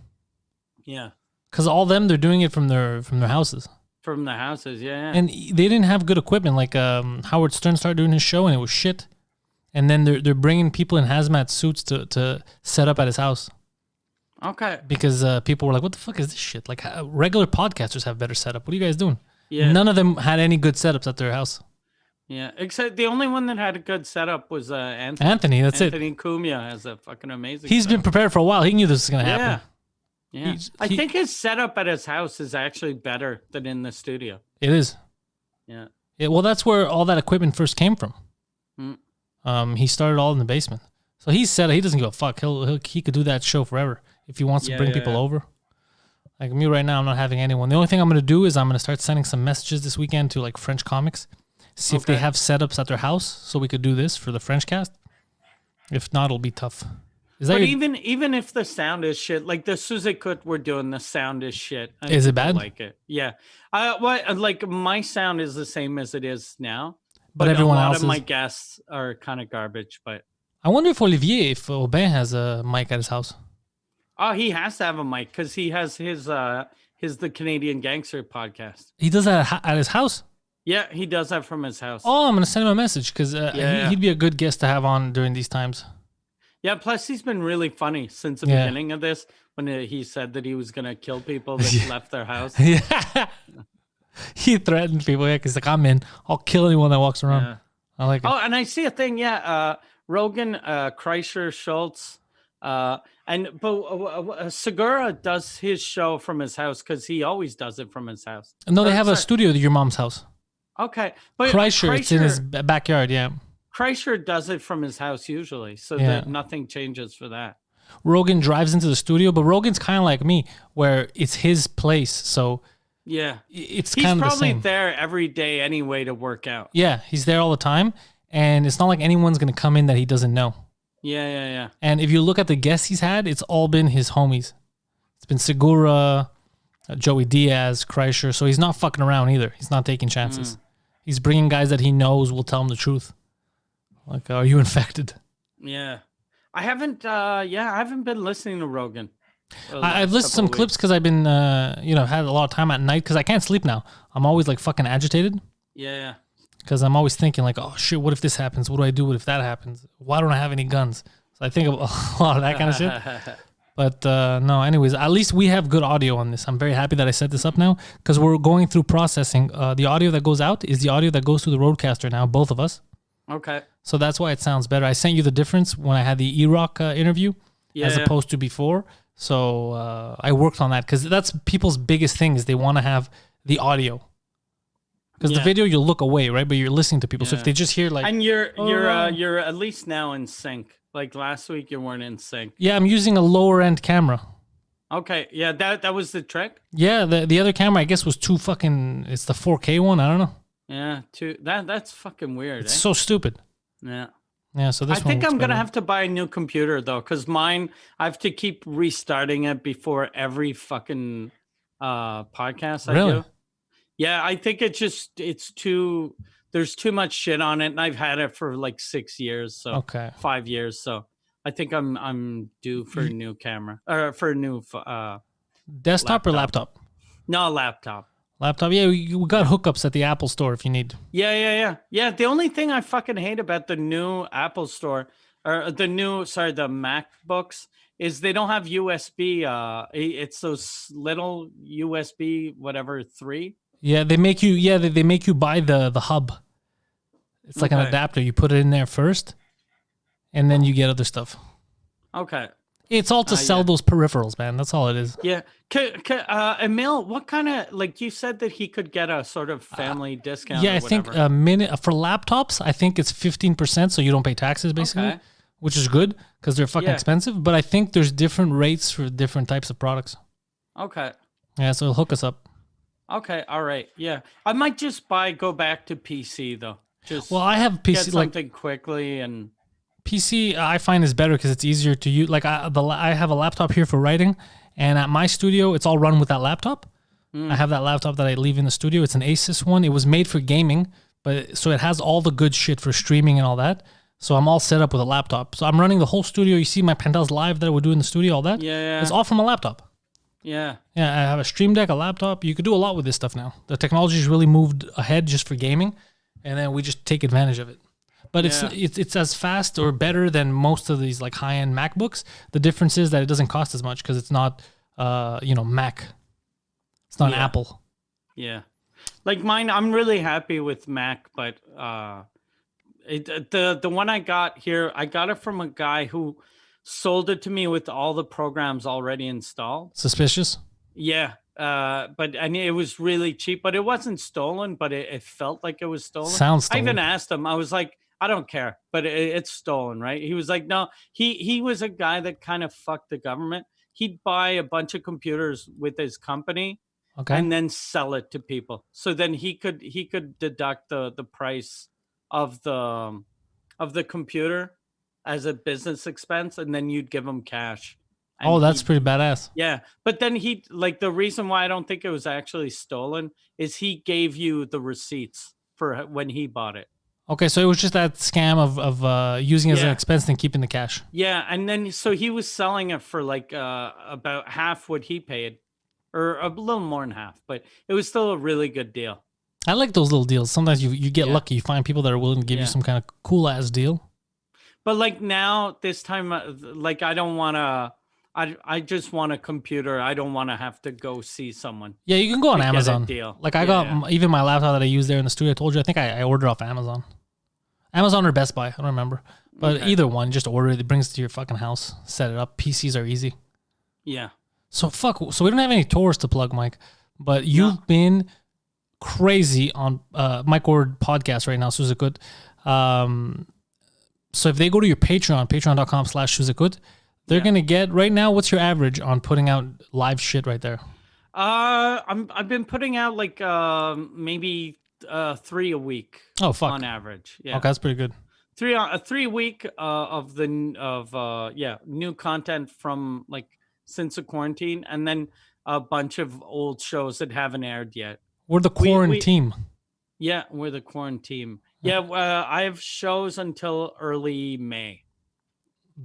Yeah. Because all them, they're doing it from their houses. From the houses, yeah. And they didn't have good equipment. Like Howard Stern started doing his show and it was shit. And then they're bringing people in hazmat suits to set up at his house. Okay. Because people were like, what the fuck is this shit? Like regular podcasters have better setup. What are you guys doing? Yeah. None of them had any good setups at their house. Yeah. Except the only one that had a good setup was Anthony. Anthony, that's it. Anthony Cumia has a fucking amazing He's been setup. prepared for a while. He knew this was going to Yeah. happen. Yeah. I think his setup at his house is actually better than in the studio. It is. Yeah. Well, that's where all that equipment first came from. Mm. He started all in the basement. So he said he doesn't give a fuck. He could do that show forever if he wants to Yeah, bring yeah, people yeah. over. Like me right now, I'm not having anyone. The only thing I'm going to do is I'm going to start sending some messages this weekend to like French comics, see if they have setups at their house so we could do this for the French cast. If not, it'll be tough. Is that But your- even if the sound is shit, like the Suzukut we're doing, the sound is shit. and Is it people bad? Like it, yeah. What like my sound is the same as it is now, but everyone a lot else of my is. guests are kind of garbage. But I wonder if Aubin has a mic at his house. oh, he has to have a mic because he has his the Canadian Gangster podcast. He does that at his house. Yeah, he does that from his house. Oh, I'm going to send him a message because Yeah. he'd be a good guest to have on during these times. Yeah, plus he's been really funny since the Yeah. beginning of this when he said that he was gonna kill people that left their house. Yeah. He threatened people. Yeah, because like, I'm in. I'll kill anyone that walks around. Yeah. I like it. Oh, and I see a thing. Yeah, Rogan, Kreischer, Schultz, Segura does his show from his house because he always does it from his house. No, they Or, have a sorry. studio at your mom's house. Okay, but Kreischer, it's in his backyard. Yeah. Kreischer does it from his house usually, so Yeah. that nothing changes for that. Rogan drives into the studio, but Rogan's kind of like me, where it's his place, so Yeah, it's he's kind of the probably same. there every day anyway to work out. Yeah, he's there all the time, and it's not like anyone's gonna come in that he doesn't know. Yeah. And if you look at the guests he's had, it's all been his homies. It's been Segura, Joey Diaz, Kreischer, so he's not fucking around either. He's not taking chances. He's bringing guys that he knows will tell him the truth. Like, are you infected? Yeah. I haven't been listening to Rogan. I've listened to some clips because I've been, had a lot of time at night because I can't sleep now. I'm always like fucking agitated Yeah. because I'm always thinking like, oh shit, what if this happens? What do I do? What if that happens? Why don't I have any guns? So I think of a lot of that kind of shit. But no, anyways, at least we have good audio on this. I'm very happy that I set this up now because we're going through processing. The audio that goes out is the audio that goes through the Roadcaster now, both of us. Okay. So that's why it sounds better. I sent you the difference when I had the E-Rock interview as Yeah. opposed to before. So I worked on that because that's people's biggest thing is they want to have the audio. Because the Yeah. video, you'll look away, right? But you're listening to people. So if Yeah. they just hear like, And you're Oh. you're at least now in sync. Like last week you weren't in sync. yeah, I'm using a lower end camera. Okay. Yeah, that was the trick. Yeah, the other camera I guess was too fucking. It's the 4K one. I don't know. Yeah, that's fucking weird. It's Eh? so stupid. Yeah. Yeah, so this I think one I'm looks gonna better. have to buy a new computer though, because mine I have to keep restarting it before every fucking podcast I Really? do. Yeah, I think it's too there's too much shit on it, and I've had it for like 6 years, so Okay. 5 years. So I think I'm due for a new camera or for a new Desktop or laptop? no laptop. Laptop. Yeah, we got hookups at the Apple store if you need. Yeah. The only thing I fucking hate about the new Apple store or the MacBooks is they don't have USB. It's those little USB whatever 3. Yeah, they make you. Yeah, they make you buy the hub. It's like an Okay. adapter. You put it in there first, and then you get other stuff. Okay. It's all to sell yeah. those peripherals, man. That's all it is. Yeah. Emil, what kind of like you said that he could get a sort of family discount? Yeah, or I think whatever. a minute for laptops. I think it's 15%, so you don't pay taxes basically, Okay. which is good because they're fucking Yeah. expensive. But I think there's different rates for different types of products. Okay. Yeah, so hook us up. Okay. All right. Yeah. I might just go back to PC though. Just Well, I have get PC like something quickly and PC. I find is better because it's easier to use. Like I have a laptop here for writing, and at my studio, it's all run with that laptop. I have that laptop that I leave in the studio. It's an Asus one. It was made for gaming, but so it has all the good shit for streaming and all that. So I'm all set up with a laptop. So I'm running the whole studio. You see my Pantelis live that I would do in the studio, all that. Yeah. It's all from a laptop. Yeah. Yeah, I have a Stream Deck, a laptop. You could do a lot with this stuff now. The technology's really moved ahead just for gaming, and then we just take advantage of it. But Yeah. it's as fast or better than most of these like high-end MacBooks. The difference is that it doesn't cost as much because it's not Mac. It's not Yeah. Apple. Yeah. Like mine, I'm really happy with Mac, but the one I got here, I got it from a guy who sold it to me with all the programs already installed. Suspicious. Yeah. And it was really cheap, but it wasn't stolen, but it felt like it was stolen. Sounds I even stolen. asked him, I was like, I don't care, but it's stolen, right? He was like, no, he was a guy that kind of fucked the government he'd buy a bunch of computers with his company Okay. and then sell it to people. So then he could deduct the price of the computer as a business expense, and then you'd give him cash. And Oh, that's he'd- pretty badass. yeah. But then he like the reason why I don't think it was actually stolen is he gave you the receipts for when he bought it. Okay, so it was just that scam of using it as an Yeah. expense and keeping the cash. Yeah, and then so he was selling it for like about half what he paid, or a little more than half, but it was still a really good deal. I like those little deals. Sometimes you get Yeah. lucky. You find people that are willing to give you Yeah. some kind of cool ass deal. But like now, this time, like I don't want to. I just want a computer. I don't want to have to go see someone. Yeah, you can go on To get a Amazon. deal. Like I Yeah, got yeah. even my laptop that I use there in the studio. I told you. I think I ordered off Amazon. Amazon or Best Buy. I don't remember. But Okay. either one, just order it. It brings it to your fucking house. Set it up. PCs are easy. Yeah. So we don't have any tours to plug, Mike. But you've been crazy on Mike Ward podcast right now, Suzakut. So if they go to your Patreon, patreon.com/Suzakut, they're gonna get right now. What's your average on putting out live shit right there? I've been putting out like maybe 3 a week Oh fuck. on average. Yeah. Okay, that's pretty good. 3 a week of new content from like since the quarantine, and then a bunch of old shows that haven't aired yet. We're the quarantine. Yeah, we're the quarantine. Yeah, I have shows until early May,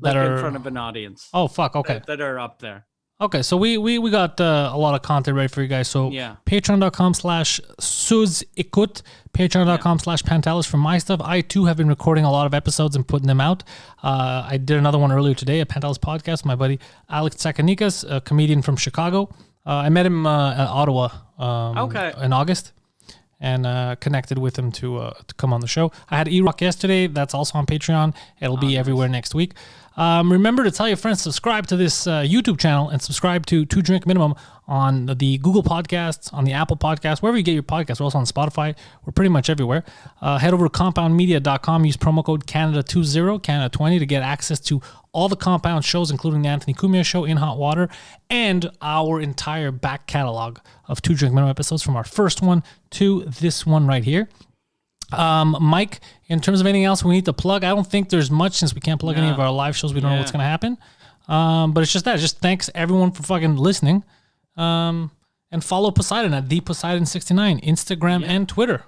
That like are in front of an audience. Oh fuck. Okay. that are up there. Okay, so we got a lot of content ready for you guys. So Yeah. patreon.com/Suzikut, patreon.com/Pantelis for my stuff. I too have been recording a lot of episodes and putting them out. I did another one earlier today, a Pantelis podcast. My buddy Alex Tsakanikas, a comedian from Chicago. I met him at Ottawa in August and connected with him to come on the show. I had E-Rock yesterday. That's also on Patreon. It'll be everywhere next week. Remember to tell your friends, subscribe to this YouTube channel and subscribe to 2 Drink Minimum on the Google Podcasts, on the Apple Podcasts, wherever you get your podcasts. We're also on Spotify. We're pretty much everywhere. Head over to compoundmedia.com. Use promo code Canada20, Canada20 to get access to all the Compound shows, including the Anthony Cumia show, In Hot Water, and our entire back catalog of 2 Drink Minimum episodes from our first one to this one right here. Mike, in terms of anything else we need to plug, I don't think there's much since we can't plug any of our live shows. We don't know what's going to happen. But it's just that. Just thanks everyone for fucking listening. And follow Poseidon at the Poseidon69, Instagram and Twitter.